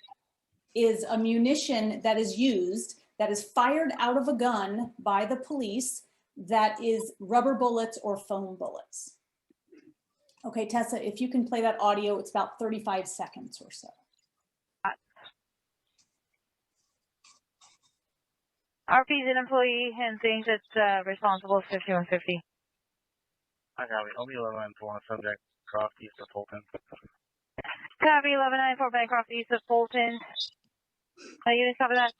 is a munition that is used, that is fired out of a gun by the police, that is rubber bullets or foam bullets. Okay, Tessa, if you can play that audio, it's about 35 seconds or so. RP is an employee and thinks it's responsible 5150. I got it. I'll be 1194 on subject, Croft east of Fulton. Copy 1194 Bancroft east of Fulton. Units copy that.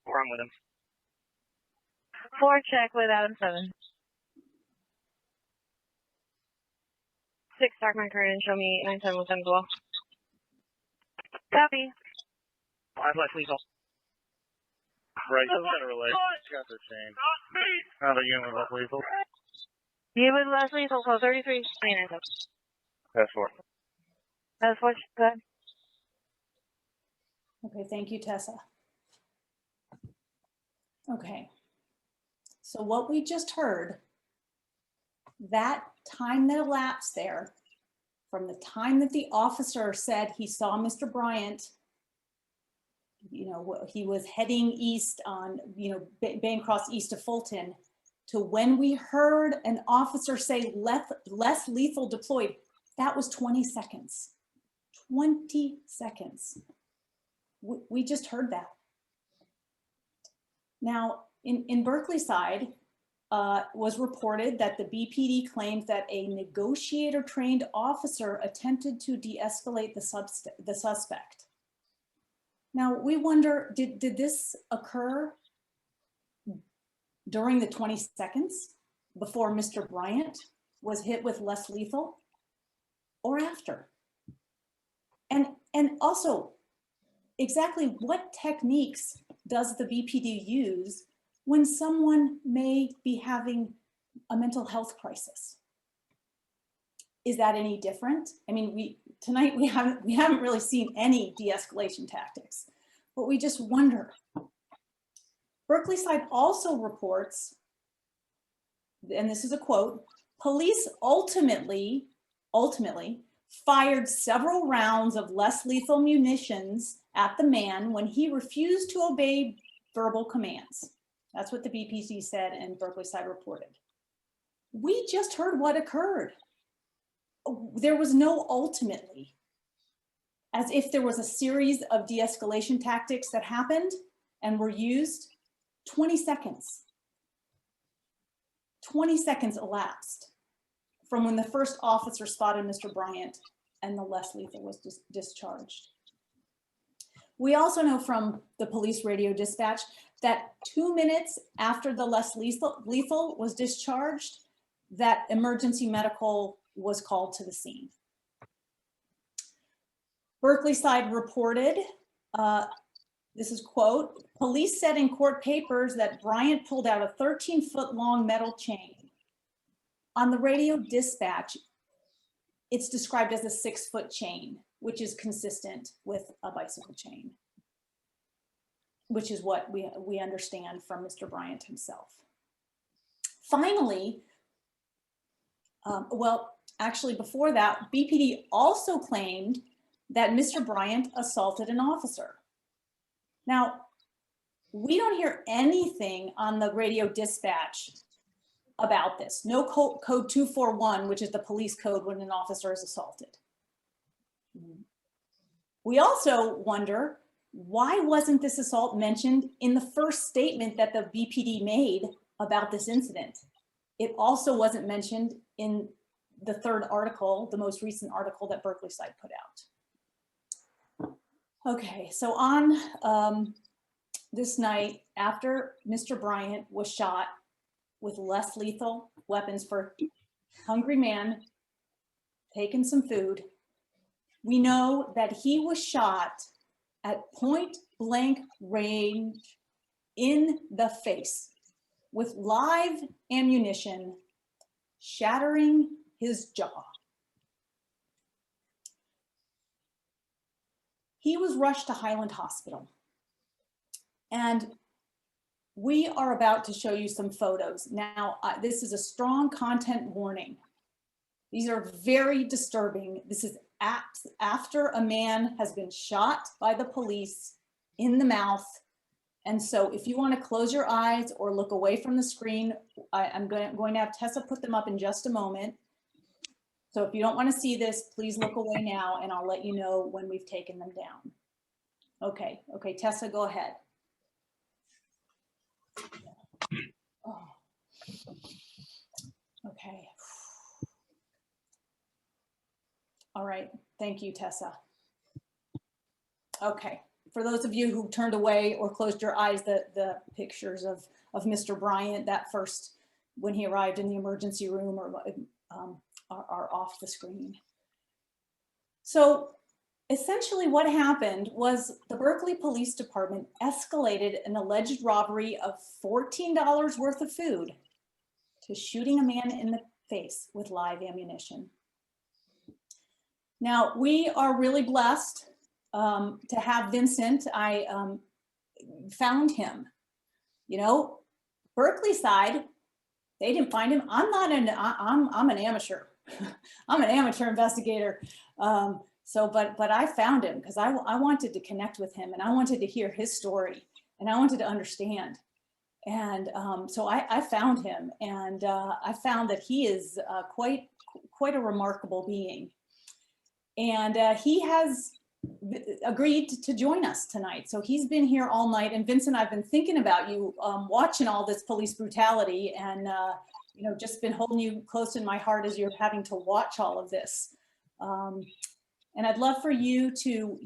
4, I'm with him. 4 check with Adam 7. 6 dark my current and show me 97 with them as well. Copy. 5 less lethal. Right, so got a relay. Got the chain. Another unit with less lethal. You with less lethal, so 33. That's 4. That's what she said. Okay, thank you, Tessa. Okay, so what we just heard, that time that elapsed there, from the time that the officer said he saw Mr. Bryant, you know, he was heading east on, you know, Bancroft east of Fulton, to when we heard an officer say less lethal deployed, that was 20 seconds. 20 seconds. We just heard that. Now, in Berkeley side, was reported that the BPD claimed that a negotiator-trained officer attempted to de-escalate the suspect. Now, we wonder, did this occur during the 20 seconds before Mr. Bryant was hit with less lethal, or after? And also, exactly what techniques does the BPD use when someone may be having a mental health crisis? Is that any different? I mean, tonight we haven't really seen any de-escalation tactics, but we just wonder. Berkeley side also reports, and this is a quote, police ultimately fired several rounds of less lethal munitions at the man when he refused to obey verbal commands. That's what the BPD said and Berkeley side reported. We just heard what occurred. There was no ultimately, as if there was a series of de-escalation tactics that happened and were used. 20 seconds. 20 seconds elapsed from when the first officer spotted Mr. Bryant and the less lethal was discharged. We also know from the police radio dispatch that 2 minutes after the less lethal was discharged, that emergency medical was called to the scene. Berkeley side reported, this is quote, police said in court papers that Bryant pulled out a 13-foot long metal chain. On the radio dispatch, it's described as a 6-foot chain, which is consistent with a bicycle chain, which is what we understand from Mr. Bryant himself. Finally, well, actually before that, BPD also claimed that Mr. Bryant assaulted an officer. Now, we don't hear anything on the radio dispatch about this. No code 241, which is the police code when an officer is assaulted. We also wonder, why wasn't this assault mentioned in the first statement that the BPD made about this incident? It also wasn't mentioned in the third article, the most recent article that Berkeley side put out. Okay, so on this night, after Mr. Bryant was shot with less lethal weapons for hungry man taking some food, we know that he was shot at point blank range in the face with live ammunition, shattering his jaw. He was rushed to Highland Hospital. And we are about to show you some photos. Now, this is a strong content warning These are very disturbing. This is after a man has been shot by the police in the mouth. And so if you want to close your eyes or look away from the screen, I'm going to have Tessa put them up in just a moment. So if you don't want to see this, please look away now and I'll let you know when we've taken them down. Okay, Tessa, go ahead. Oh. Okay. All right, thank you, Tessa. Okay, for those of you who turned away or closed your eyes, the pictures of Mr. Bryant, that first, when he arrived in the emergency room are off the screen. So essentially what happened was the Berkeley Police Department escalated an alleged robbery of $14 worth of food to shooting a man in the face with live ammunition. Now, we are really blessed to have Vincent. I found him. You know, Berkeley side, they didn't find him. I'm an amateur. I'm an amateur investigator. But I found him because I wanted to connect with him and I wanted to hear his story and I wanted to understand. And so I found him and I found that he is quite a remarkable being. And he has agreed to join us tonight. So he's been here all night. And Vincent, I've been thinking about you watching all this police brutality and you know, just been holding you close in my heart as you're having to watch all of this. And I'd love for you to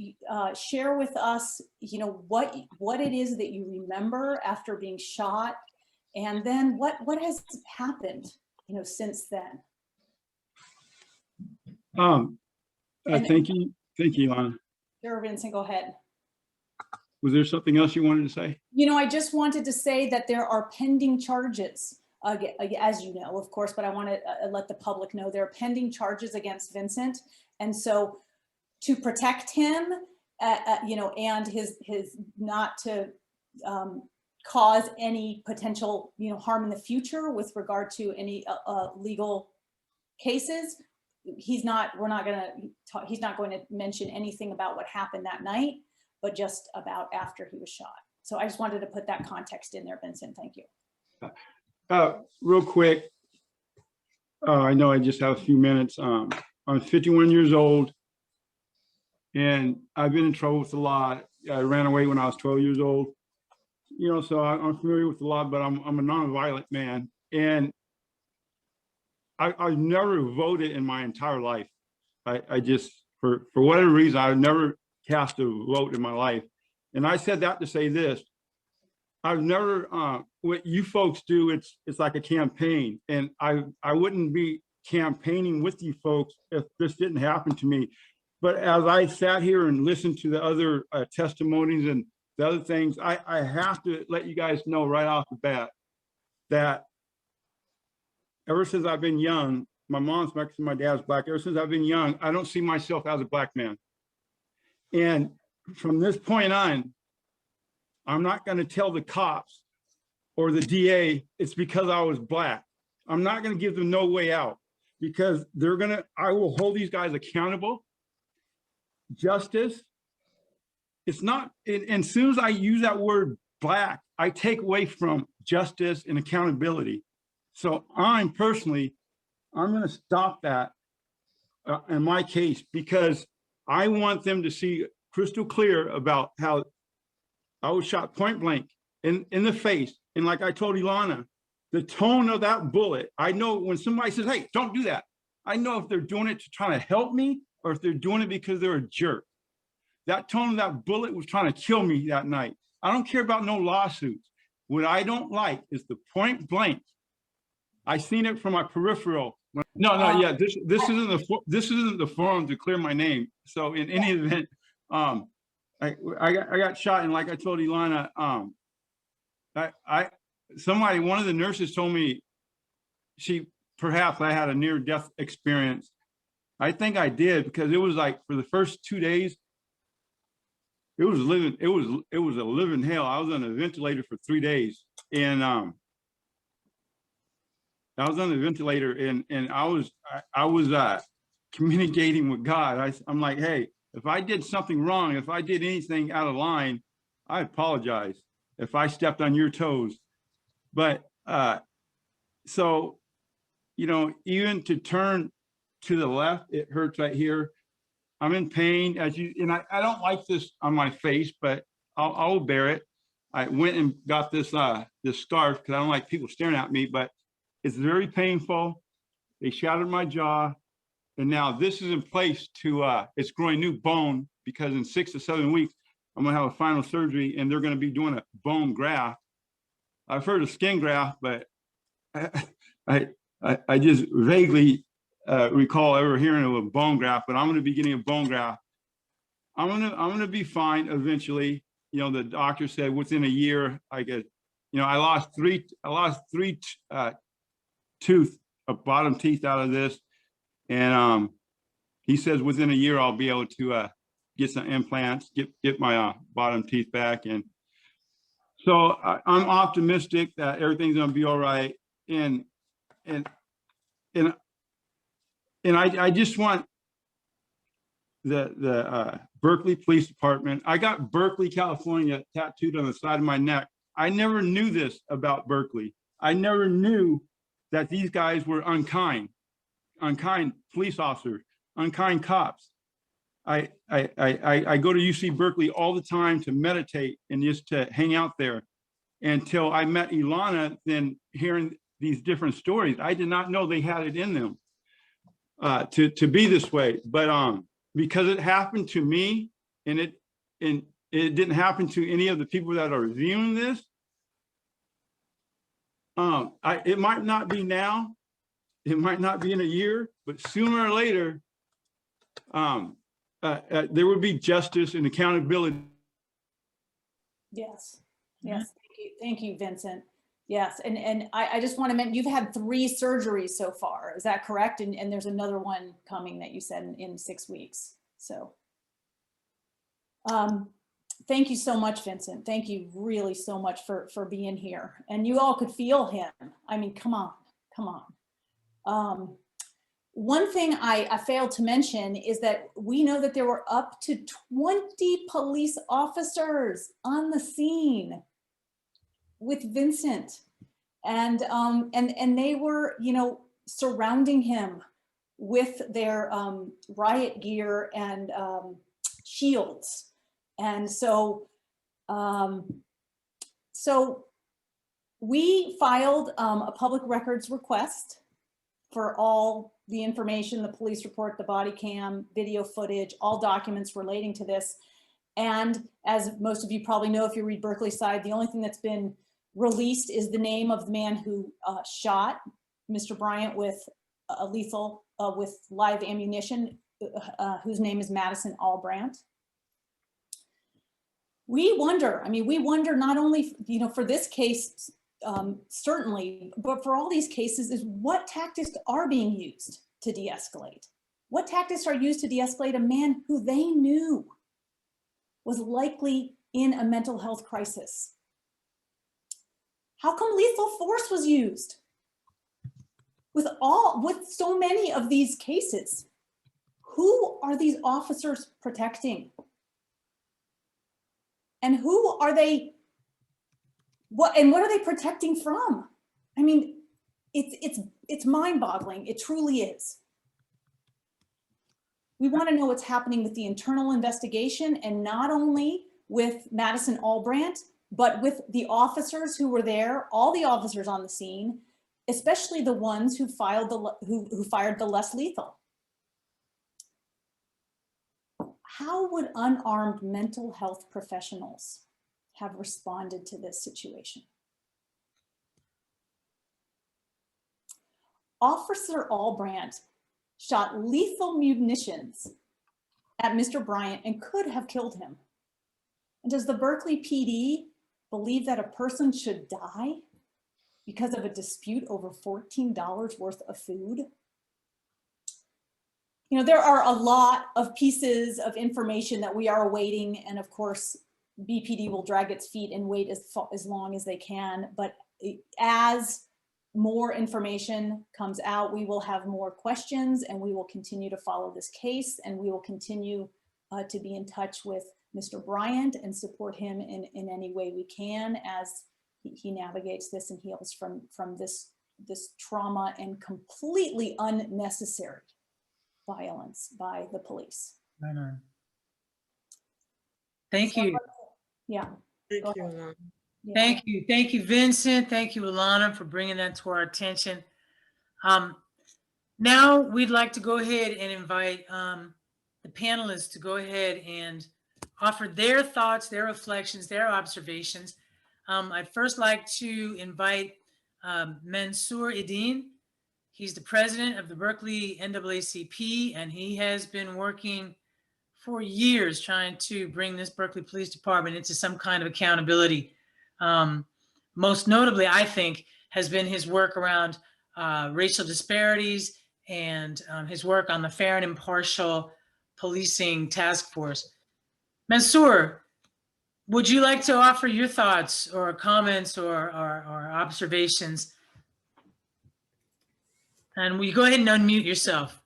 share with us, you know, what it is that you remember after being shot, and then what has happened, you know, since then. Thank you, Ilana. Sure, Vincent, go ahead. Was there something else you wanted to say? You know, I just wanted to say that there are pending charges, as you know, of course, but I want to let the public know there are pending charges against Vincent. And so to protect him, you know, and his not to cause any potential, you know, harm in the future with regard to any legal cases, he's not going to mention anything about what happened that night, but just about after he was shot. So I just wanted to put that context in there, Vincent. Thank you. Real quick, I know I just have a few minutes. I'm 51 years old and I've been in trouble with the law. I ran away when I was 12 years old. You know, so I'm familiar with the law, but I'm a non-violent man. And I've never voted in my entire life. I just, for whatever reason, I've never cast a vote in my life. And I said that to say this: I've never, what you folks do, it's like a campaign. And I wouldn't be campaigning with you folks if this didn't happen to me. But as I sat here and listened to the other testimonies and the other things, I have to let you guys know right off the bat that ever since I've been young, my mom's Mexican, my dad's Black. Ever since I've been young, I don't see myself as a Black man. And from this point on, I'm not going to tell the cops or the DA it's because I was Black. I'm not going to give them no way out, because I will hold these guys accountable. Justice, it's not, and as soon as I use that word Black, I take away from justice and accountability. So I'm going to stop that in my case, because I want them to see crystal clear about how I was shot point blank in the face. And like I told Ilana, the tone of that bullet, I know when somebody says, hey, don't do that, I know if they're doing it to try to help me or if they're doing it because they're a jerk. That tone of that bullet was trying to kill me that night. I don't care about no lawsuits. What I don't like is the point blank. I seen it from my peripheral. Yeah, this isn't the forum to clear my name. So in any event, I got shot, and like I told Ilana, one of the nurses told me perhaps I had a near-death experience. I think I did, because it was like for the first 2 days, it was a living hell. I was on a ventilator for 3 days, and I was on the ventilator, and I was communicating with God. I'm like, hey, if I did something wrong, if I did anything out of line, I apologize if I stepped on your toes. But so, you know, even to turn to the left, it hurts right here. I'm in pain, and I don't like this on my face, but I'll bear it. I went and got this this scarf because I don't like people staring at me, but it's very painful. They shattered my jaw, and now this is in place to it's growing new bone, because in 6 to 7 weeks I'm gonna have a final surgery, and they're gonna be doing a bone graft. I've heard of skin graft, but I just vaguely recall ever hearing of a bone graft. But I'm going to be getting a bone graft. I'm gonna be fine eventually. You know, the doctor said within a year I get. You know, I lost three bottom teeth out of this, and he says within a year I'll be able to get some implants, get my bottom teeth back, and so I'm optimistic that everything's gonna be all right. And I just want the Berkeley Police Department. I got Berkeley, California tattooed on the side of my neck. I never knew this about Berkeley. I never knew that these guys were unkind police officers, unkind cops. I go to UC Berkeley all the time to meditate and just to hang out there, until I met Ilana. Then hearing these different stories, I did not know they had it in them to be this way. But because it happened to me, and it didn't happen to any of the people that are reviewing this, it might not be now, it might not be in a year, but sooner or later, there would be justice and accountability. Yes, yes, thank you, Vincent. Yes, and I just want to mention, you've had 3 surgeries so far, is that correct? And there's another one coming that you said in 6 weeks. So thank you so much, Vincent. Thank you really so much for being here. And you all could feel him. I mean, come on. One thing I failed to mention is that we know that there were up to 20 police officers on the scene with Vincent, and they were, you know, surrounding him with their riot gear and shields. And so we filed a public records request for all the information, the police report, the body cam, video footage, all documents relating to this. And as most of you probably know, if you read Berkeley side, the only thing that's been released is the name of the man who shot Mr. Bryant with with live ammunition, whose name is Madison Albrandt. We wonder not only, you know, for this case, certainly, but for all these cases, is what tactics are being used to de-escalate? What tactics are used to de-escalate a man who they knew was likely in a mental health crisis? How come lethal force was used with so many of these cases? Who are these officers protecting? And who are they? What are they protecting from? I mean, it's mind-boggling. It truly is. We want to know what's happening with the internal investigation, and not only with Madison Albrandt, but with the officers who were there, all the officers on the scene, especially the ones who fired the less lethal. How would unarmed mental health professionals have responded to this situation? Officer Albrandt shot lethal munitions at Mr. Bryant and could have killed him. And does the Berkeley PD believe that a person should die because of a dispute over $14 worth of food? You know, there are a lot of pieces of information that we are awaiting, and of course, BPD will drag its feet and wait as long as they can. But as more information comes out, we will have more questions, and we will continue to follow this case, and we will continue to be in touch with Mr. Bryant and support him in any way we can as he navigates this and heals from this trauma and completely unnecessary violence by the police. Right on. Thank you. Yeah. Thank Go you, ahead. Mom. Yeah. Thank you. Thank you, Vincent. Thank you, Alana, for bringing that to our attention. Now we'd like to go ahead and invite the panelists to go ahead and offer their thoughts, their reflections, their observations. I'd first like to invite Mansour Eddine. He's the president of the Berkeley NAACP, and he has been working for years trying to bring this Berkeley Police Department into some kind of accountability. Most notably, I think, has been his work around racial disparities and his work on the Fair and Impartial Policing Task Force. Mansour, would you like to offer your thoughts or comments or observations? And will you go ahead and unmute yourself?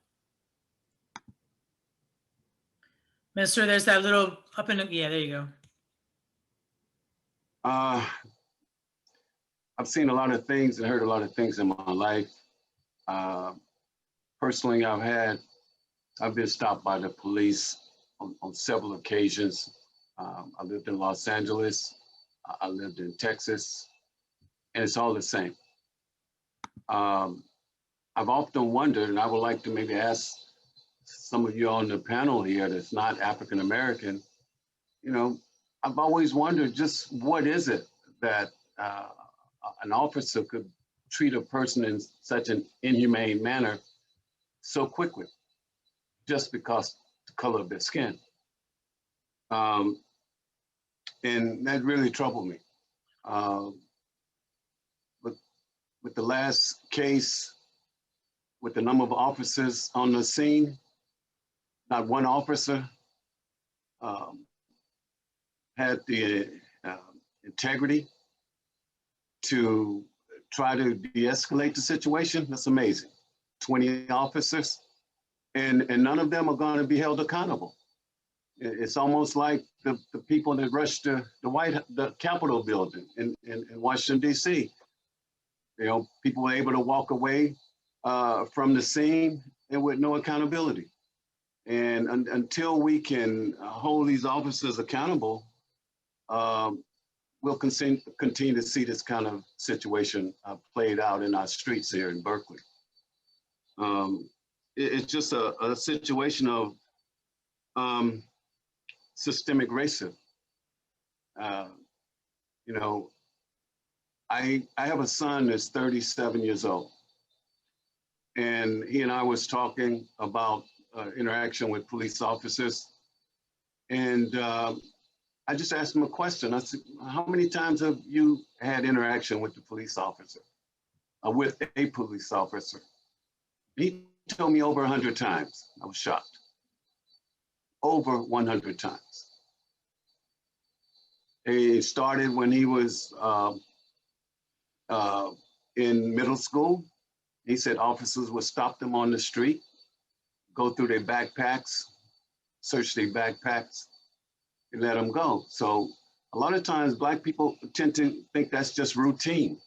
Mansour, there's that little up in the, yeah, there you go. I've seen a lot of things and heard a lot of things in my life. Personally, I've been stopped by the police on several occasions. I lived in Los Angeles, I lived in Texas, and it's all the same. I've often wondered, and I would like to maybe ask some of you on the panel here that's not African American, you know, I've always wondered just what is it that an officer could treat a person in such an inhumane manner so quickly, just because the color of their skin. And that really troubled me. With the last case, with the number of officers on the scene, not one officer had the integrity to try to de-escalate the situation. That's amazing. 20 officers, and none of them are going to be held accountable. It's almost like the people that rushed the Capitol building in Washington, D.C. You know, people were able to walk away from the scene and with no accountability. And until we can hold these officers accountable, we'll continue to see this kind of situation played out in our streets here in Berkeley. It's just a situation of systemic racism. You know, I have a son that's 37 years old, and he and I was talking about interaction with police officers, and I just asked him a question. I said, how many times have you had interaction with the police officer, with a police officer? He told me over 100 times. I was shocked. Over 100 times. It started when he was in middle school. He said officers would stop them on the street, go through their backpacks, search their backpacks, and let them go. So a lot of times Black people tend to think that's just routine.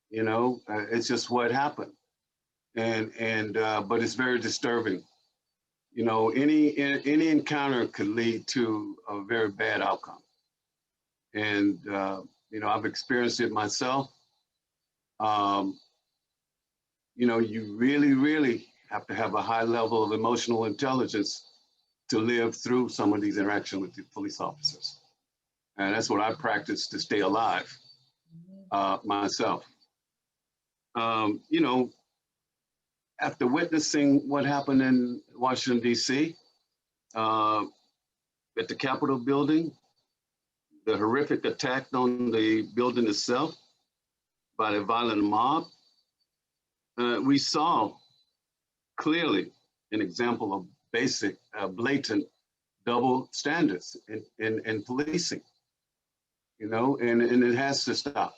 You know, it's just what happened. But it's very disturbing. You know, any encounter could lead to a very bad outcome. And, you know, I've experienced it myself. You know, you really, really have to have a high level of emotional intelligence to live through some of these interactions with the police officers. And that's what I practice to stay alive myself. You know, after witnessing what happened in Washington, D.C., at the Capitol building, the horrific attack on the building itself by the violent mob, we saw clearly an example of basic, blatant double standards in policing, you know, and it has to stop.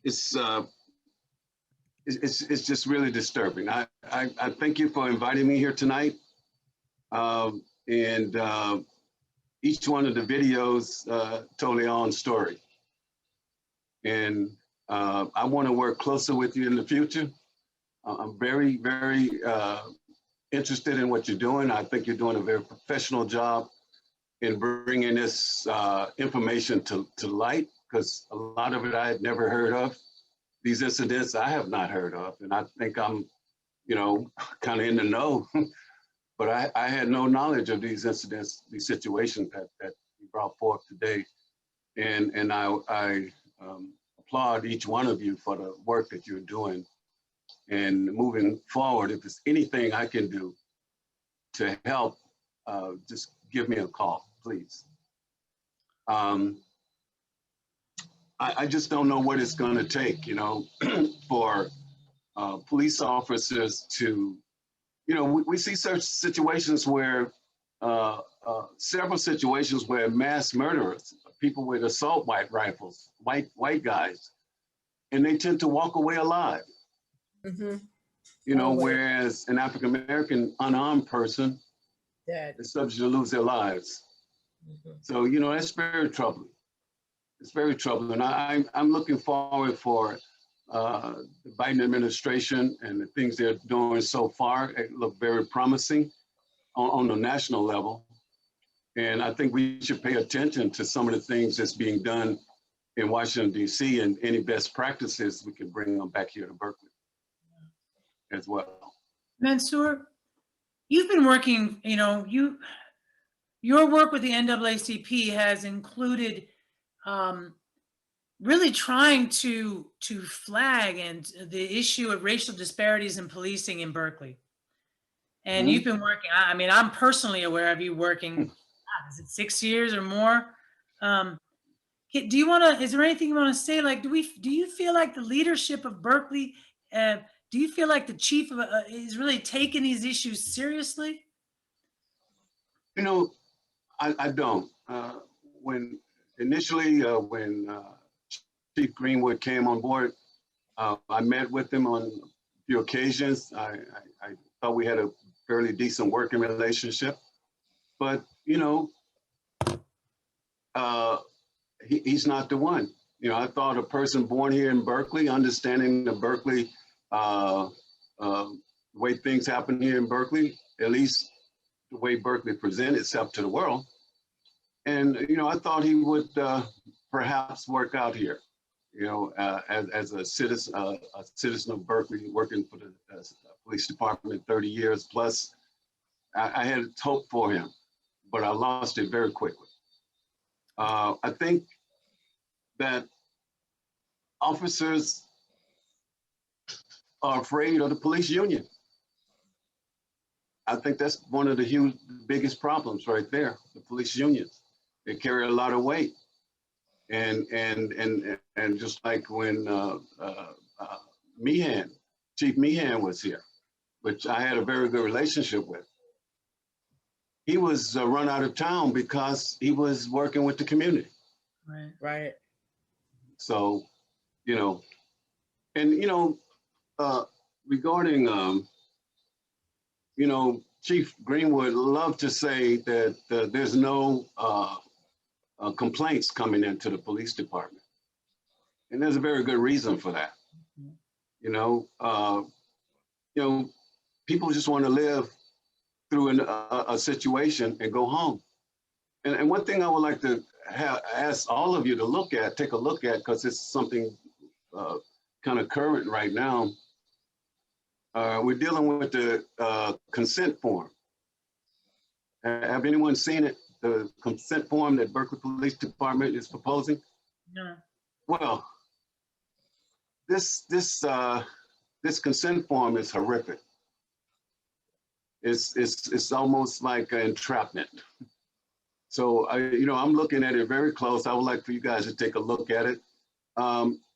it's just really disturbing. I thank you for inviting me here tonight. Each one of the videos told their own story. And I want to work closer with you in the future. I'm very, very interested in what you're doing. I think you're doing a very professional job in bringing this information to light, because a lot of it I had never heard of. These incidents I have not heard of, and I think I'm, kind of in the know. But I had no knowledge of these incidents, these situations that you brought forth today. And I applaud each one of you for the work that you're doing. And moving forward, if there's anything I can do to help, just give me a call, please. I just don't know what it's going to take, for police officers to, we see such situations where, several situations where mass murderers, people with assault rifles, white guys, and they tend to walk away alive. Whereas an African-American unarmed person is subject to lose their lives. So, that's very troubling. It's very troubling. I'm looking forward for the Biden administration and the things they're doing so far. It look very promising on the national level. And I think we should pay attention to some of the things that's being done in Washington, D.C., and any best practices, we can bring them back here to Berkeley as well. Mansour, you've been working, your work with the NAACP has included really trying to flag and the issue of racial disparities in policing in Berkeley. And you've been working, I'm personally aware of you working, is it 6 years or more? Is there anything you want to say? Like, do you feel like the leadership of Berkeley, do you feel like the chief is really taking these issues seriously? I don't. When initially, when Chief Greenwood came on board, I met with him on a few occasions. I thought we had a fairly decent working relationship, but he's not the one. I thought a person born here in Berkeley, understanding the Berkeley, way things happen here in Berkeley, at least the way Berkeley presents itself to the world. And, I thought he would perhaps work out here, as a citizen of Berkeley, working for the police department 30 years plus. I had hope for him, but I lost it very quickly. I think that officers are afraid of the police union. I think that's one of the biggest problems right there, the police unions. They carry a lot of weight. And just like when Chief Meehan was here, which I had a very good relationship with, he was run out of town because he was working with the community. Right. So, regarding, Chief Greenwood loved to say that there's no complaints coming into the police department. And there's a very good reason for that. People just want to live through a situation and go home. And one thing I would like to ask all of you to take a look at, because it's something kind of current right now. We're dealing with the consent form. Have anyone seen it? The consent form that Berkeley Police Department is proposing? No. Well, this consent form is horrific. It's almost like an entrapment. So I'm looking at it very close. I would like for you guys to take a look at it.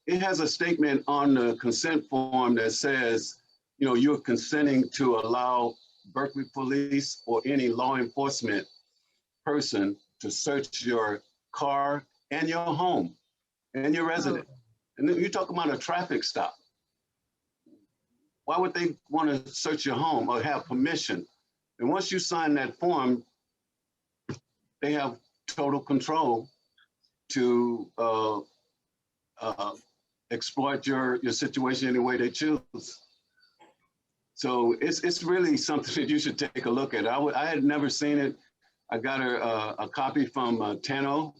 It has a statement on the consent form that says, you're consenting to allow Berkeley Police or any law enforcement person to search your car and your home and your resident. And then you talk about a traffic stop. Why would they want to search your home or have permission? And once you sign that form, they have total control to exploit your situation any way they choose. So it's really something that you should take a look at. I had never seen it. I got a copy from Tano,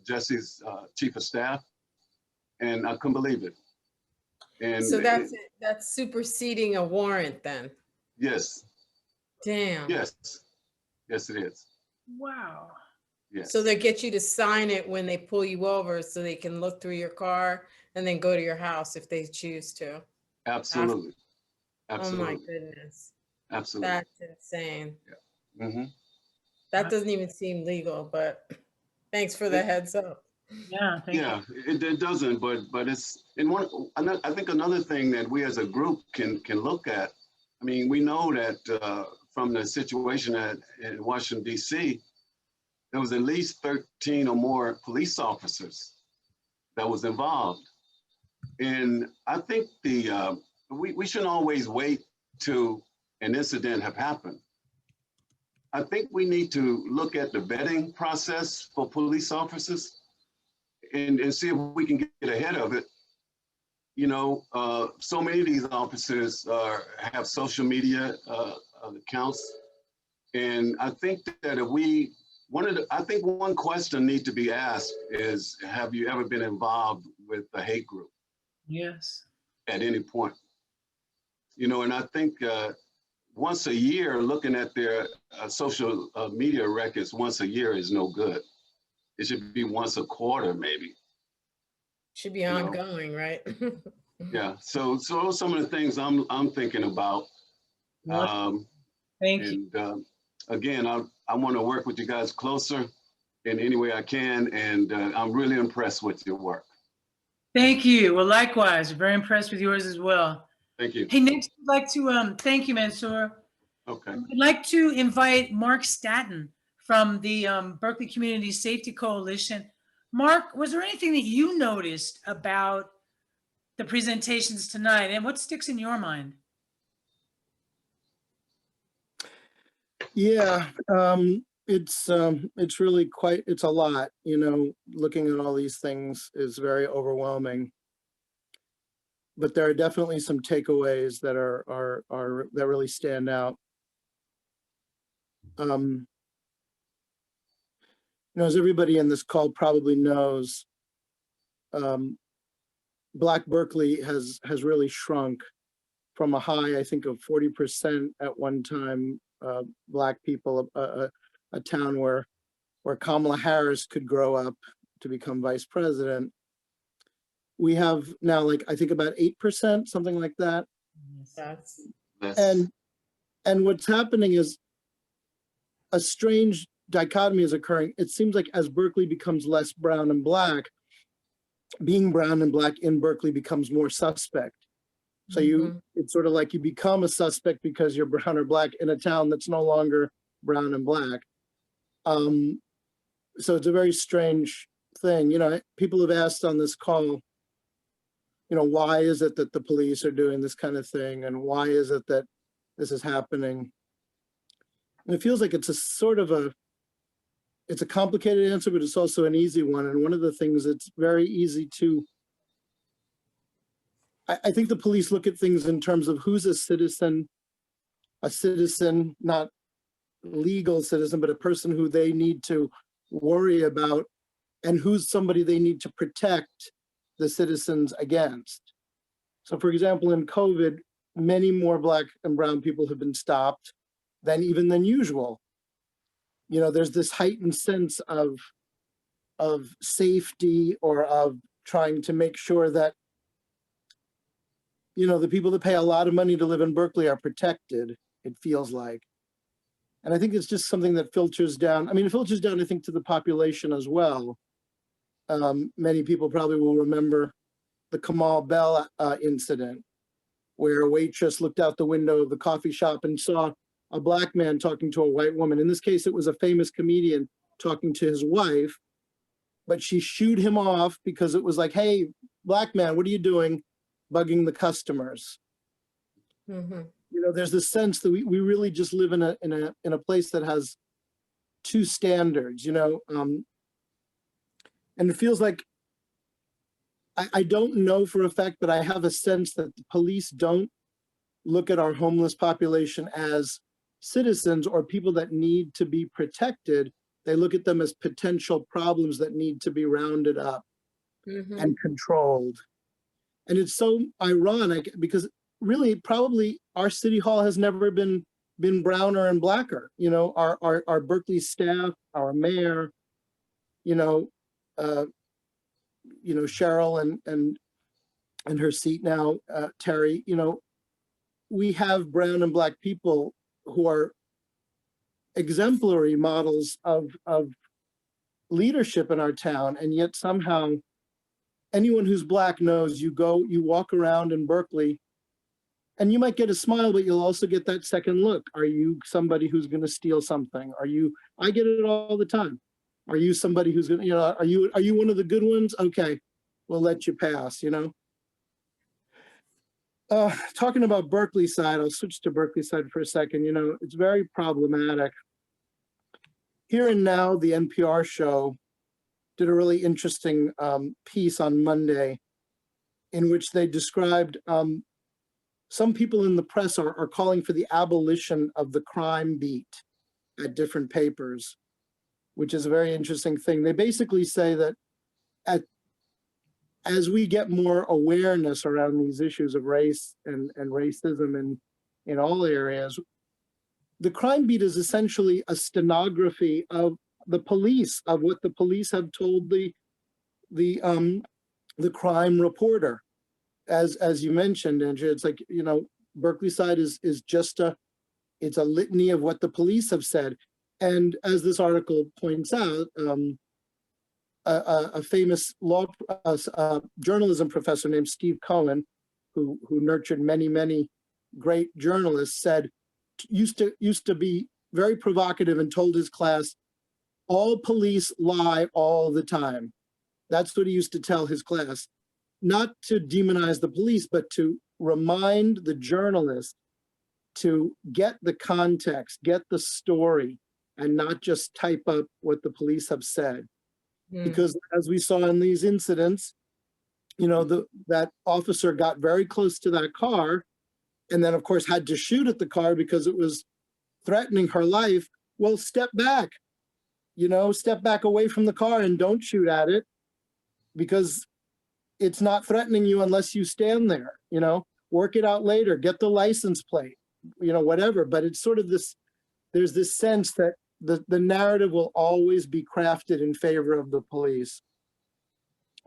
Jesse's chief of staff, and I couldn't believe it. And So that's superseding a warrant then? Yes. Damn. Yes. Yes, it is. Wow. Yes. So they get you to sign it when they pull you over so they can look through your car and then go to your house if they choose to. Absolutely. Absolutely. Oh my goodness. Absolutely. That's insane. Yeah. Mm-hmm. That doesn't even seem legal, but thanks for the heads up. Yeah. Yeah, it doesn't, but it's in one. I think another thing that we as a group can look at. I mean, we know that from the situation in Washington, D.C., there was at least 13 or more police officers that was involved. And I think we shouldn't always wait till an incident have happened. I think we need to look at the vetting process for police officers and see if we can get ahead of it. You know, so many of these officers have social media accounts. And I think that I think one question needs to be asked is, have you ever been involved with a hate group? Yes. At any point? You know, and I think once a year, looking at their social media records once a year is no good. It should be once a quarter, maybe. Should be ongoing, right? Yeah. So some of the things I'm thinking about. Thank you. And again, I want to work with you guys closer in any way I can, and I'm really impressed with your work. Thank you. Well, likewise, very impressed with yours as well. Thank you. Hey, next, I'd like to thank you, Mansour. Okay. I'd like to invite Mark Staton from the Berkeley Community Safety Coalition. Mark, was there anything that you noticed about the presentations tonight, and what sticks in your mind? Yeah, it's really quite, it's a lot, you know, looking at all these things is very overwhelming. But there are definitely some takeaways that that really stand out. You know, as everybody in this call probably knows, Black Berkeley has really shrunk from a high, I think, of 40% at one time. Black people, a town where Kamala Harris could grow up to become vice president. We have now, like, I think about 8%, something like that. And what's happening is a strange dichotomy is occurring. It seems like as Berkeley becomes less brown and black, being brown and black in Berkeley becomes more suspect. So it's sort of like you become a suspect because you're brown or black in a town that's no longer brown and black. So it's a very strange thing. You know, people have asked on this call, you know, why is it that the police are doing this kind of thing? And why is it that this is happening? And it feels like it's a sort of it's a complicated answer, but it's also an easy one. And one of the things that's very easy to, I think the police look at things in terms of who's a citizen, not legal citizen, but a person who they need to worry about, and who's somebody they need to protect the citizens against. So for example, in COVID, many more Black and brown people have been stopped than usual. You know, there's this heightened sense of safety, or of trying to make sure that, you know, the people that pay a lot of money to live in Berkeley are protected, it feels like. And I think it's just something that filters down. I mean, it filters down, I think, to the population as well. Many people probably will remember the Kamal Bell incident, where a waitress looked out the window of the coffee shop and saw a Black man talking to a white woman. In this case, it was a famous comedian talking to his wife, but she shooed him off because it was like, hey, black man, what are you doing bugging the customers? Mhm. You know, there's this sense that we really just live in a place that has two standards, you know, and it feels like I don't know for a fact, but I have a sense that the police don't look at our homeless population as citizens or people that need to be protected. They look at them as potential problems that need to be rounded up Mhm. and controlled. And it's so ironic because really probably our city hall has never been browner and blacker. You know, our Berkeley staff, our mayor, you know, Cheryl and her seat now, Terry, you know, we have brown and black people who are exemplary models of leadership in our town. And yet somehow anyone who's black knows you walk around in Berkeley and you might get a smile, but you'll also get that second look. Are you somebody who's going to steal something? I get it all the time. Are you somebody who's going to, you know, are you one of the good ones? Okay, we'll let you pass, you know? Talking about Berkeley side, I'll switch to Berkeley side for a second. You know, it's very problematic. Here and Now, the NPR show, did a really interesting piece on Monday in which they described some people in the press are calling for the abolition of the crime beat at different papers, which is a very interesting thing. They basically say that as we get more awareness around these issues of race and racism in all areas, the crime beat is essentially a stenography of the police, of what the police have told the crime reporter. As you mentioned, Andrea, it's like, you know, Berkeley side is just it's a litany of what the police have said. And as this article points out, a famous journalism professor named Steve Cohen, who nurtured many great journalists, said, used to be very provocative and told his class, all police lie all the time. That's what he used to tell his class, not to demonize the police, but to remind the journalist to get the context, get the story, and not just type up what the police have said. Because as we saw in these incidents, you know, that officer got very close to that car and then of course had to shoot at the car because it was threatening her life. Well, step back, you know, step back away from the car and don't shoot at it because it's not threatening you unless you stand there, you know, work it out later, get the license plate, you know, whatever. But it's sort of this, there's this sense that the narrative will always be crafted in favor of the police.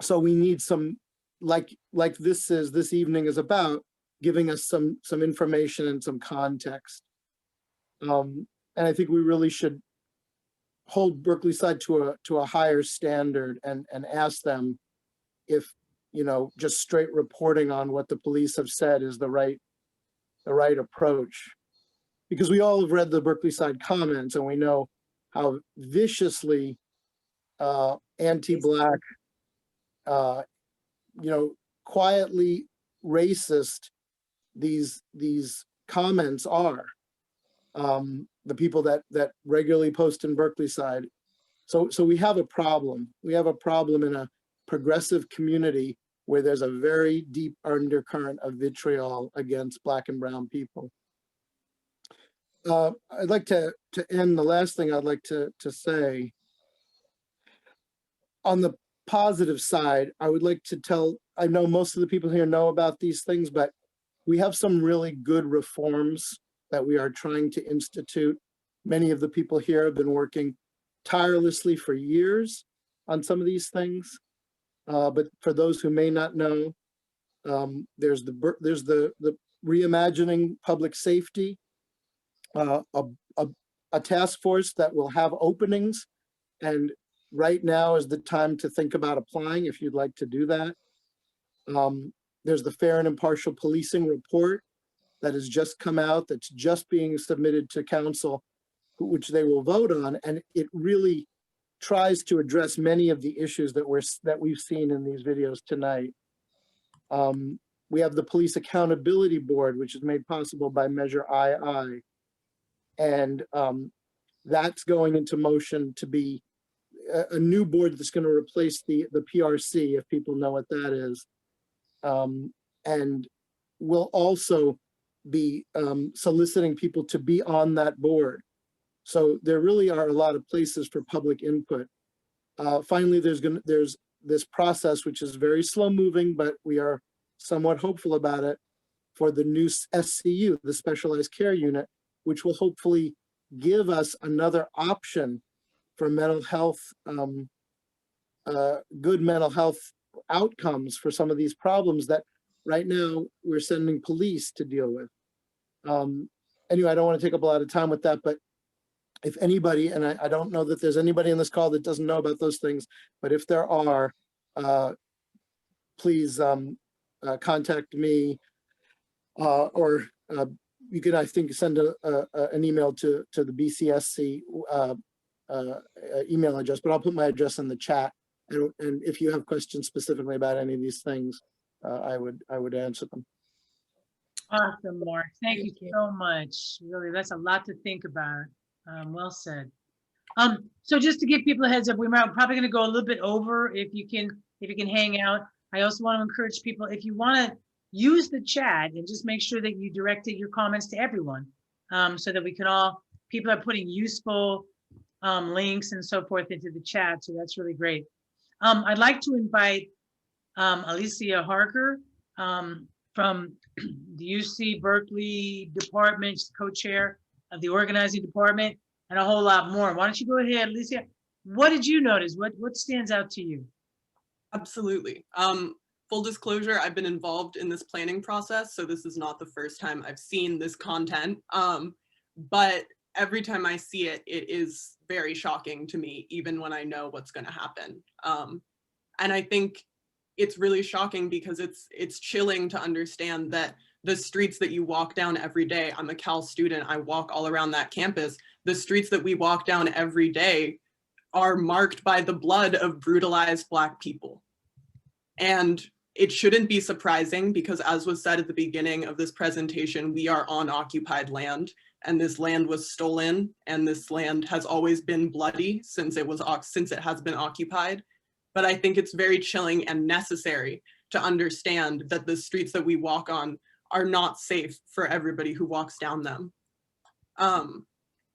So we need some, like this evening is about, giving us some information and some context. And I think we really should hold Berkeley side to a higher standard and ask them if, you know, just straight reporting on what the police have said is the right approach. Because we all have read the Berkeley side comments and we know how viciously anti-Black, you know, quietly racist these comments are. The people that regularly post in Berkeley side. So we have a problem. We have a problem in a progressive community where there's a very deep undercurrent of vitriol against Black and brown people. I'd like to end, the last thing I'd like to say. On the positive side, I would like to tell, I know most of the people here know about these things, but we have some really good reforms that we are trying to institute. Many of the people here have been working tirelessly for years on some of these things. But for those who may not know, there's the reimagining public safety, a task force that will have openings, and right now is the time to think about applying if you'd like to do that. There's the Fair and Impartial Policing Report that has just come out, that's just being submitted to council, which they will vote on, and it really tries to address many of the issues that we've seen in these videos tonight. We have the Police Accountability Board, which is made possible by Measure II. And that's going into motion to be a new board that's going to replace the PRC, if people know what that is. And we'll also be soliciting people to be on that board. So there really are a lot of places for public input. Finally, there's this process, which is very slow moving, but we are somewhat hopeful about it, for the new SCU, the Specialized Care Unit, which will hopefully give us another option for mental health, good mental health outcomes for some of these problems that right now we're sending police to deal with. Anyway, I don't want to take up a lot of time with that, but if anybody, and I don't know that there's anybody in this call that doesn't know about those things, but if there are, please contact me, or you can, I think, send an email to the BCSC email address, but I'll put my address in the chat. And if you have questions specifically about any of these things, I would answer them. Awesome, Mark. Thank you so much. Really, that's a lot to think about. Well said. So just to give people a heads up, we're probably going to go a little bit over. If you can hang out. I also want to encourage people, if you want to use the chat, and just make sure that you directed your comments to everyone, so that we can all, people are putting useful links and so forth into the chat. So that's really great. I'd like to invite Alicia Harker from the UC Berkeley department, co-chair of the organizing department, and a whole lot more. Why don't you go ahead, Alicia? What did you notice? What stands out to you? Absolutely. Full disclosure, I've been involved in this planning process, so this is not the first time I've seen this content. But every time I see it, it is very shocking to me, even when I know what's going to happen. And I think it's really shocking because it's chilling to understand that the streets that you walk down every day, I'm a Cal student, I walk all around that campus, the streets that we walk down every day are marked by the blood of brutalized Black people. And it shouldn't be surprising because, as was said at the beginning of this presentation, we are on occupied land, and this land was stolen, and this land has always been bloody since it has been occupied. But I think it's very chilling and necessary to understand that the streets that we walk on are not safe for everybody who walks down them. And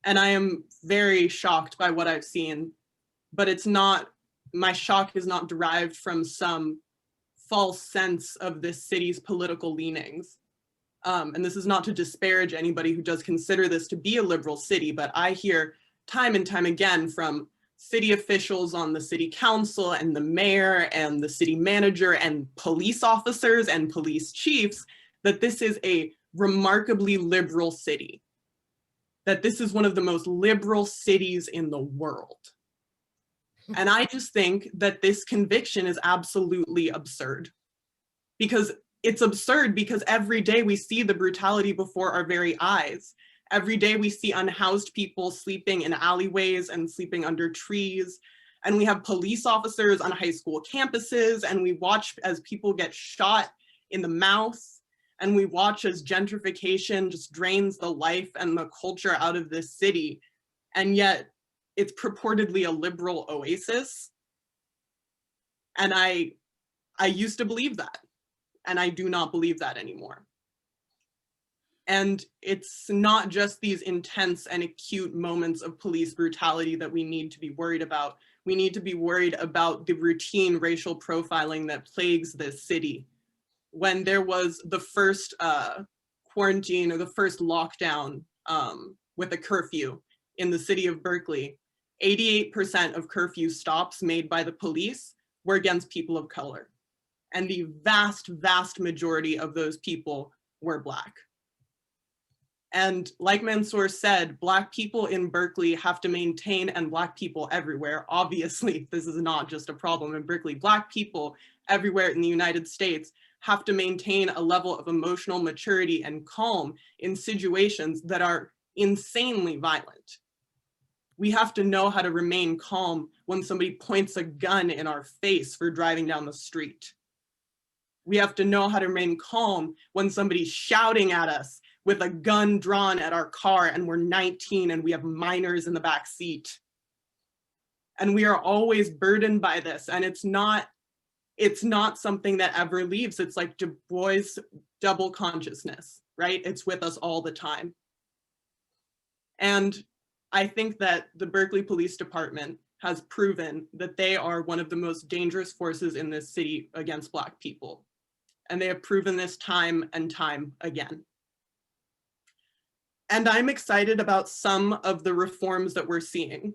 I am very shocked by what I've seen, but it's not, my shock is not derived from some false sense of this city's political leanings. And this is not to disparage anybody who does consider this to be a liberal city, but I hear time and time again from city officials on the city council and the mayor and the city manager and police officers and police chiefs that this is a remarkably liberal city, that this is one of the most liberal cities in the world. And I just think that this conviction is absolutely absurd, because it's absurd because every day we see the brutality before our very eyes. Every day we see unhoused people sleeping in alleyways and sleeping under trees. And we have police officers on high school campuses, and we watch as people get shot in the mouth. And we watch as gentrification just drains the life and the culture out of this city. And yet it's purportedly a liberal oasis. And I used to believe that, and I do not believe that anymore. And it's not just these intense and acute moments of police brutality that we need to be worried about. We need to be worried about the routine racial profiling that plagues this city. When there was the first quarantine or the first lockdown with a curfew in the city of Berkeley, 88% of curfew stops made by the police were against people of color. And the vast, vast majority of those people were Black. And like Mansour said, Black people in Berkeley have to maintain, and Black people everywhere, obviously, this is not just a problem in Berkeley, Black people everywhere in the United States have to maintain a level of emotional maturity and calm in situations that are insanely violent. We have to know how to remain calm when somebody points a gun in our face for driving down the street. We have to know how to remain calm when somebody's shouting at us with a gun drawn at our car and we're 19 and we have minors in the back seat. And we are always burdened by this, and it's not something that ever leaves. It's like Du Bois' double consciousness, right? It's with us all the time. And I think that the Berkeley Police Department has proven that they are one of the most dangerous forces in this city against Black people. And they have proven this time and time again. And I'm excited about some of the reforms that we're seeing.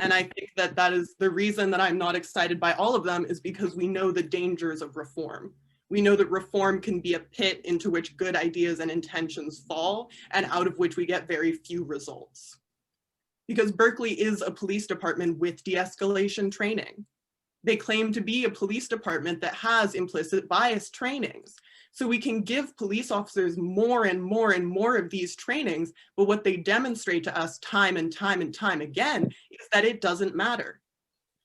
And I think that that is the reason that I'm not excited by all of them, is because we know the dangers of reform. We know that reform can be a pit into which good ideas and intentions fall, and out of which we get very few results. Because Berkeley is a police department with de-escalation training. They claim to be a police department that has implicit bias trainings. So we can give police officers more and more and more of these trainings, but what they demonstrate to us time and time and time again is that it doesn't matter.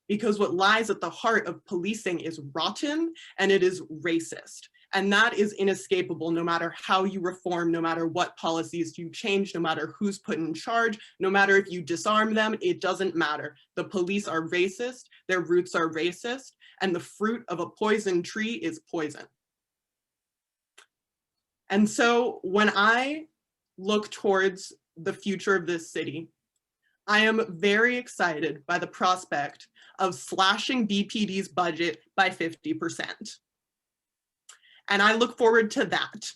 Because what lies at the heart of policing is rotten and it is racist. And that is inescapable no matter how you reform, no matter what policies you change, no matter who's put in charge, no matter if you disarm them, it doesn't matter. The police are racist, their roots are racist, and the fruit of a poison tree is poison. And so when I look towards the future of this city, I am very excited by the prospect of slashing BPD's budget by 50%. And I look forward to that.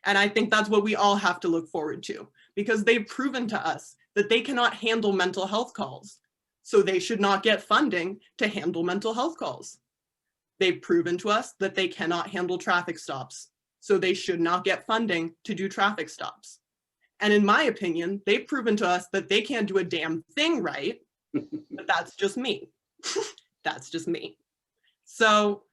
And I think that's what we all have to look forward to, because they've proven to us that they cannot handle mental health calls. So they should not get funding to handle mental health calls. They've proven to us that they cannot handle traffic stops. So they should not get funding to do traffic stops. And in my opinion, they've proven to us that they can't do a damn thing right, but that's just me. That's just me. So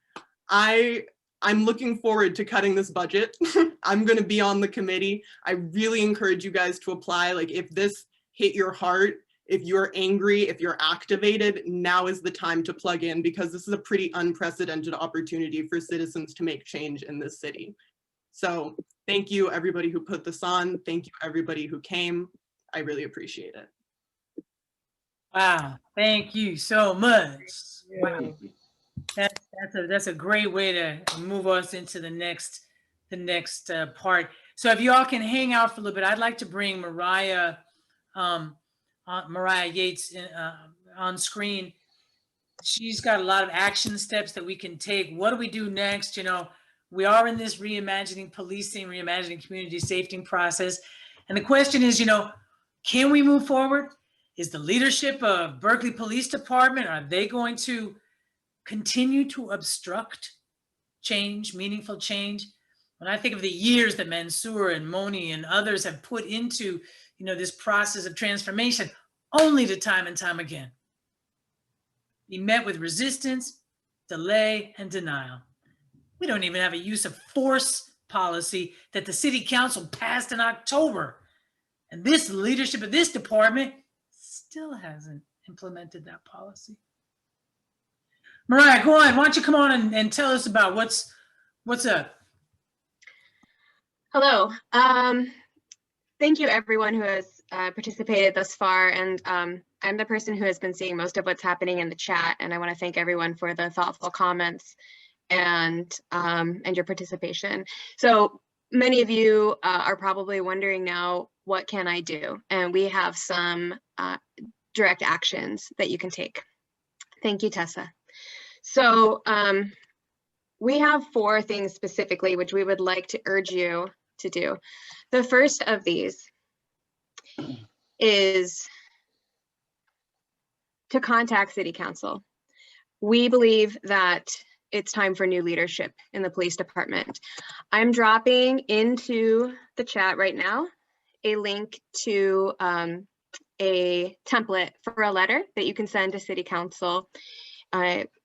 I'm looking forward to cutting this budget. I'm gonna be on the committee. I really encourage you guys to apply. Like, if this hit your heart, if you're angry, if you're activated, now is the time to plug in, because this is a pretty unprecedented opportunity for citizens to make change in this city. So thank you everybody who put this on. Thank you everybody who came. I really appreciate it. Wow, thank you so much. Wow. That's a great way to move us into the next part. So if you all can hang out for a little bit, I'd like to bring Mariah Yates on screen. She's got a lot of action steps that we can take. What do we do next? You know, we are in this reimagining policing, reimagining community safety process. And the question is, you know, can we move forward? Is the leadership of Berkeley Police Department, are they going to continue to obstruct change, meaningful change? When I think of the years that Mansour and Moni and others have put into, you know, this process of transformation, only to time and time again be met with resistance, delay, and denial. We don't even have a use of force policy that the city council passed in October. And this leadership of this department still hasn't implemented that policy. Mariah, go on. Why don't you come on and tell us about what's up? Hello. Thank you everyone who has participated thus far. And I'm the person who has been seeing most of what's happening in the chat. And I want to thank everyone for the thoughtful comments and your participation. So many of you are probably wondering now, what can I do? And we have some direct actions that you can take. Thank you, Tessa. So we have 4 things specifically which we would like to urge you to do. The first of these is to contact City Council. We believe that it's time for new leadership in the police department. I'm dropping into the chat right now a link to a template for a letter that you can send to City Council.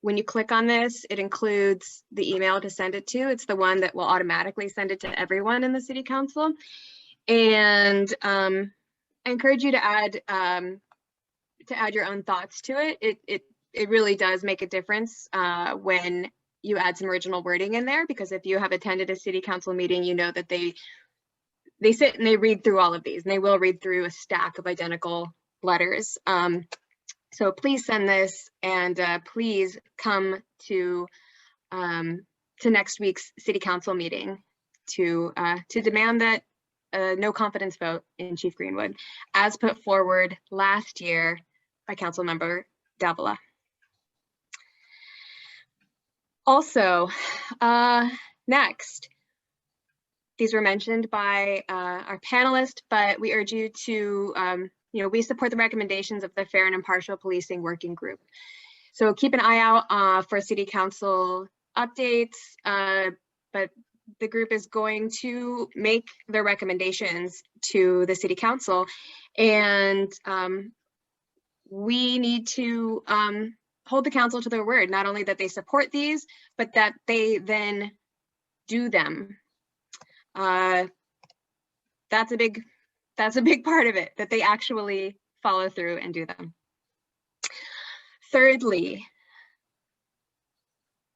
When you click on this, it includes the email to send it to. It's the one that will automatically send it to everyone in the City Council. And I encourage you to add to add your own thoughts to it. It really does make a difference when you add some original wording in there, because if you have attended a city council meeting, you know that they sit and they read through all of these, and they will read through a stack of identical letters. So please send this, and please come to next week's city council meeting to demand that no confidence vote in Chief Greenwood, as put forward last year by Councilmember Davila. Also, next, these were mentioned by our panelists, but we urge you to, we support the recommendations of the Fair and Impartial Policing Working Group. So keep an eye out for city council updates, but the group is going to make their recommendations to the city council, and we need to hold the council to their word, not only that they support these, but that they then do them. That's a big part of it, that they actually follow through and do them. Thirdly,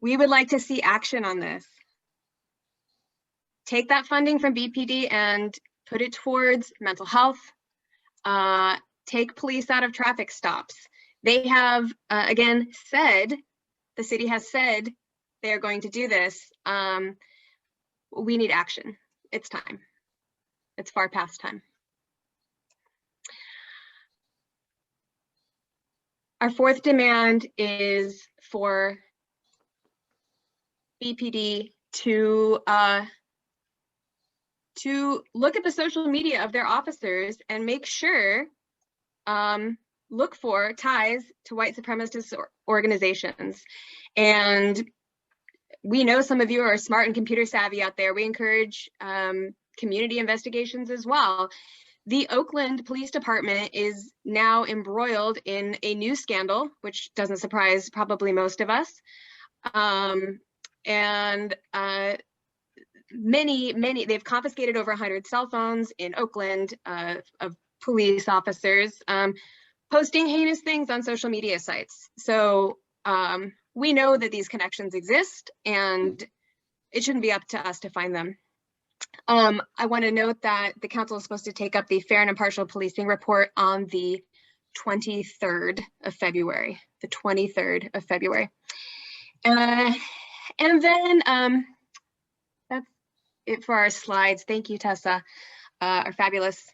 we would like to see action on this. Take that funding from BPD and put it towards mental health. Take police out of traffic stops. They have, again, said, the city has said they are going to do this. We need action. It's time. It's far past time. Our fourth demand is for BPD to look at the social media of their officers and make sure, look for ties to white supremacist organizations. And we know some of you are smart and computer savvy out there. We encourage community investigations as well. The Oakland Police Department is now embroiled in a new scandal, which doesn't surprise probably most of us. Many, they've confiscated over 100 cell phones in Oakland of police officers posting heinous things on social media sites. So we know that these connections exist, and it shouldn't be up to us to find them. I want to note that the council is supposed to take up the Fair and Impartial Policing Report on the 23rd of February, the 23rd of February. And then that's it for our slides. Thank you, Tessa, our fabulous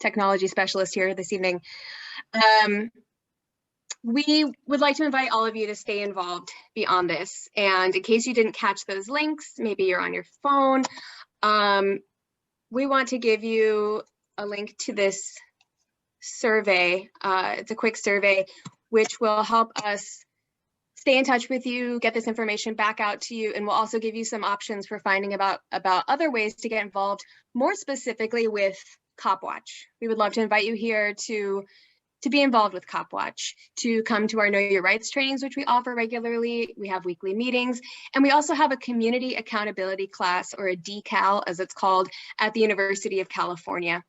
technology specialist here this evening. We would like to invite all of you to stay involved beyond this. And in case you didn't catch those links, maybe you're on your phone, we want to give you a link to this survey. It's a quick survey, which will help us stay in touch with you, get this information back out to you, and we'll also give you some options for finding about other ways to get involved, more specifically with CopWatch. We would love to invite you here to be involved with CopWatch, to come to our Know Your Rights trainings, which we offer regularly. We have weekly meetings, and we also have a community accountability class, or a DCAL as it's called, at the University of California.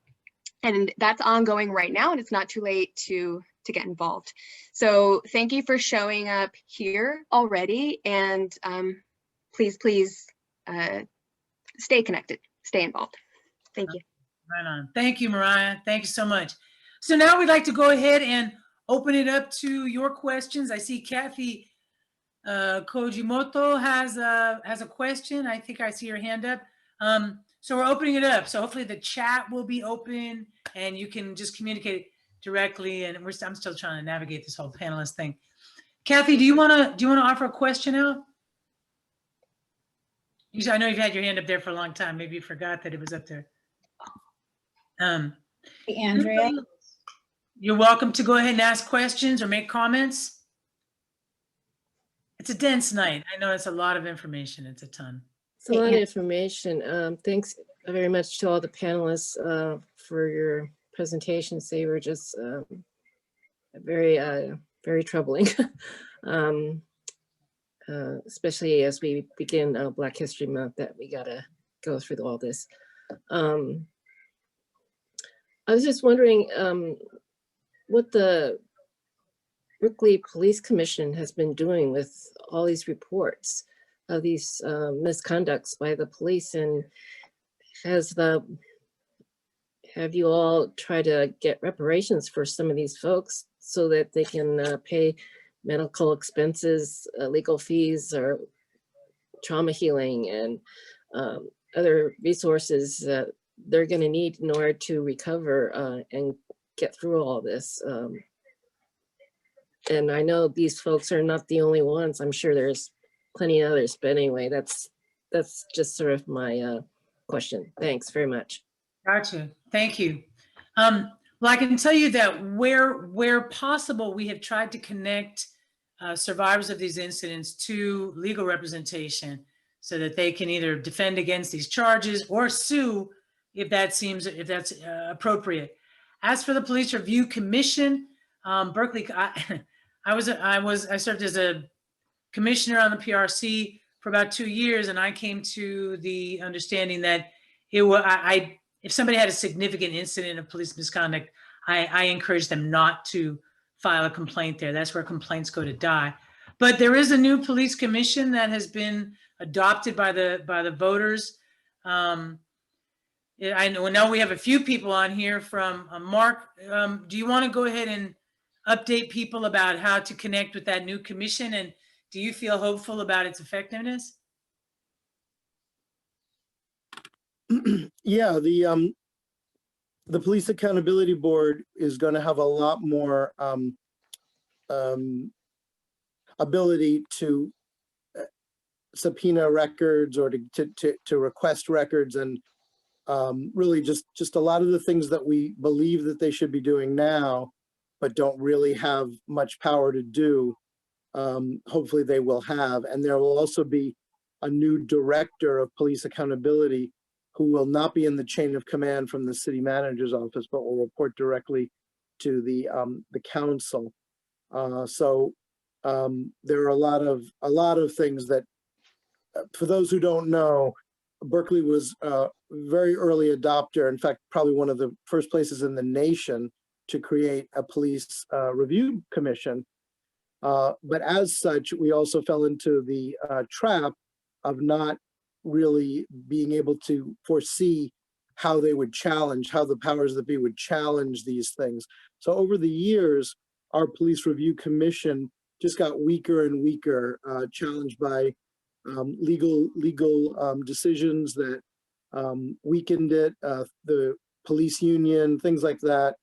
And that's ongoing right now, and it's not too late to get involved. So thank you for showing up here already, and please stay connected, stay involved. Thank you. Right on. Thank you, Mariah. Thank you so much. So now we'd like to go ahead and open it up to your questions. I see Kathy Kojimoto has a question. I think I see your hand up. So we're opening it up. So hopefully the chat will be open and you can just communicate directly. And I'm still trying to navigate this whole panelist thing. Kathy, do you want to offer a question out? I know you've had your hand up there for a long time. Maybe you forgot that it was up there. Hey, Andrea. You're welcome to go ahead and ask questions or make comments. It's a dense night. I know it's a lot of information. It's a ton. It's a lot of information. Thanks very much to all the panelists for your presentations. They were just very troubling, especially as we begin Black History Month, that we gotta go through all this. I was just wondering, what the Berkeley Police Commission has been doing with all these reports of these misconducts by the police, and have you all tried to get reparations for some of these folks so that they can pay medical expenses, legal fees, or trauma healing, and other resources that they're going to need in order to recover and get through all this? And I know these folks are not the only ones. I'm sure there's plenty of others, but anyway, that's just sort of my question. Thanks very much. Gotcha. Thank you. Well, I can tell you that where possible, we have tried to connect survivors of these incidents to legal representation so that they can either defend against these charges or sue if that's appropriate. As for the Police Review Commission, Berkeley, I served as a commissioner on the PRC for about 2 years, and I came to the understanding that if somebody had a significant incident of police misconduct, I encourage them not to file a complaint there. That's where complaints go to die. But there is a new police commission that has been adopted by the voters. I know we have a few people on here from Mark. Do you want to go ahead and update people about how to connect with that new commission, and do you feel hopeful about its effectiveness? Yeah, the Police Accountability Board is going to have a lot more ability to subpoena records or to request records, and really just a lot of the things that we believe that they should be doing now, but don't really have much power to do. Hopefully they will have, and there will also be a new director of police accountability who will not be in the chain of command from the city manager's office, but will report directly to the council. So there are a lot of things that, for those who don't know, Berkeley was a very early adopter. In fact, probably one of the first places in the nation to create a police review commission. But as such, we also fell into the trap of not really being able to foresee how they would challenge, how the powers that be would challenge these things. So over the years, our police review commission just got weaker and weaker, challenged by legal decisions that weakened it, the police union, things like that.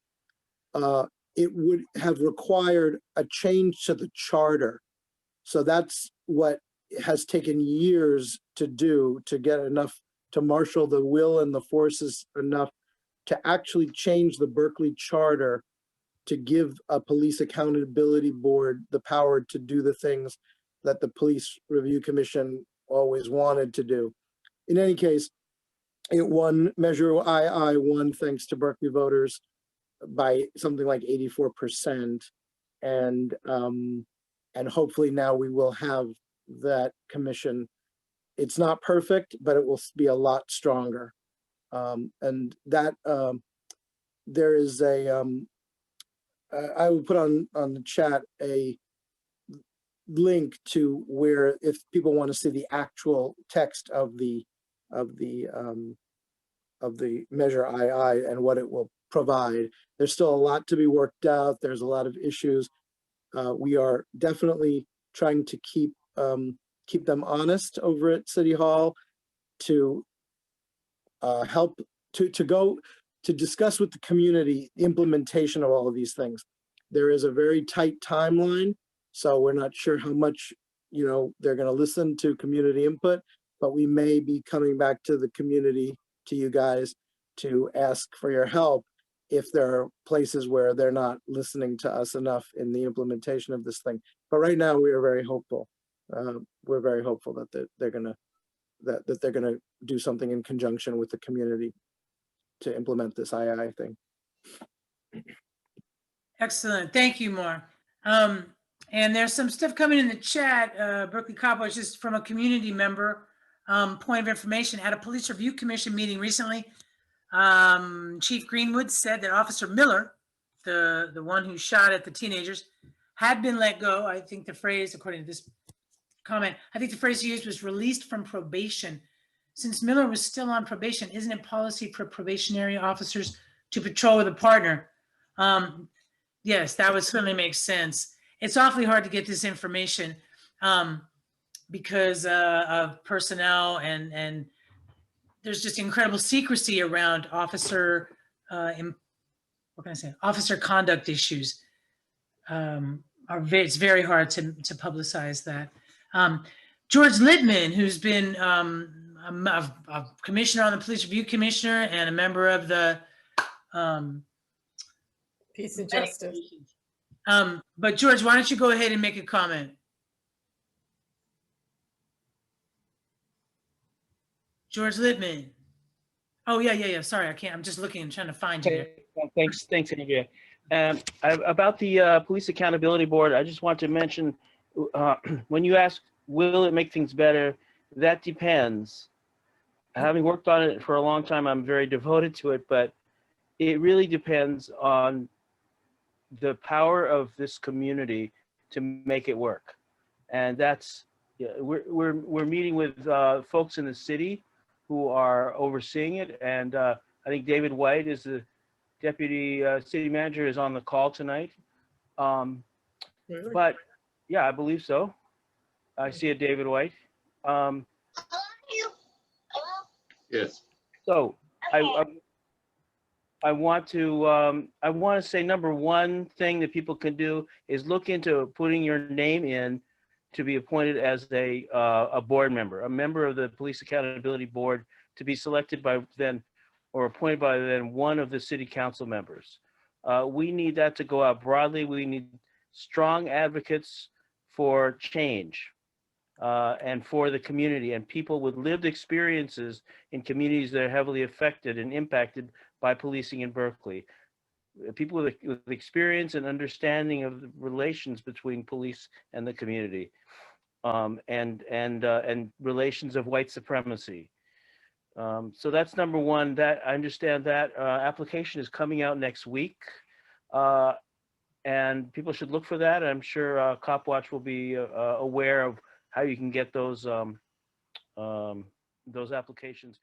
It would have required a change to the charter. So that's what has taken years to do, to get enough, to marshal the will and the forces enough to actually change the Berkeley charter to give a police accountability board the power to do the things that the Police Review Commission always wanted to do. In any case, it won, Measure II won thanks to Berkeley voters by something like 84%. And hopefully now we will have that commission. It's not perfect, but it will be a lot stronger. And that there is a, I will put on the chat a link to where, if people want to see the actual text of the Measure II and what it will provide. There's still a lot to be worked out. There's a lot of issues. We are definitely trying to keep them honest over at City Hall, to help to discuss with the community the implementation of all of these things. There is a very tight timeline, so we're not sure how much they're going to listen to community input, but we may be coming back to the community, to you guys, to ask for your help if there are places where they're not listening to us enough in the implementation of this thing. But right now we are very hopeful. We're very hopeful that they're gonna do something in conjunction with the community to implement this II thing. Excellent, thank you, Mark. And there's some stuff coming in the chat. Berkeley Capo is just from a community member. Point of information: at a police review commission meeting recently, Chief Greenwood said that Officer Miller the one who shot at the teenagers, had been let go. I think the phrase, according to this comment, I think the phrase used was released from probation. Since Miller was still on probation, isn't it policy for probationary officers to patrol with a partner? Yes, that would certainly make sense. It's awfully hard to get this information because of personnel and there's just incredible secrecy around officer, what can I say? Officer conduct issues. It's very hard to publicize that. George Littman, who's been a commissioner on the Police Review Commissioner and a member of the Peace and Justice. But George, why don't you go ahead and make a comment? George Littman. Oh, yeah. Sorry, I can't. I'm just looking and trying to find you. Thanks, Andrea. About the Police Accountability Board, I just want to mention, when you ask, will it make things better? That depends. Having worked on it for a long time, I'm very devoted to it, but it really depends on the power of this community to make it work. And that's, we're meeting with folks in the city who are overseeing it. And I think David White is the deputy city manager, is on the call tonight. Really? But yeah, I believe so. I see a David White. Yes. So I want to say, number one thing that people can do is look into putting your name in to be appointed as a board member, a member of the Police Accountability Board, to be selected by then or appointed by then one of the city council members. We need that to go out broadly. We need strong advocates for change and for the community, and people with lived experiences in communities that are heavily affected and impacted by policing in Berkeley. People with experience and understanding of the relations between police and the community, and relations of white supremacy. So that's number one. That I understand that application is coming out next week, and people should look for that. I'm sure Cop Watch will be aware of how you can get those applications.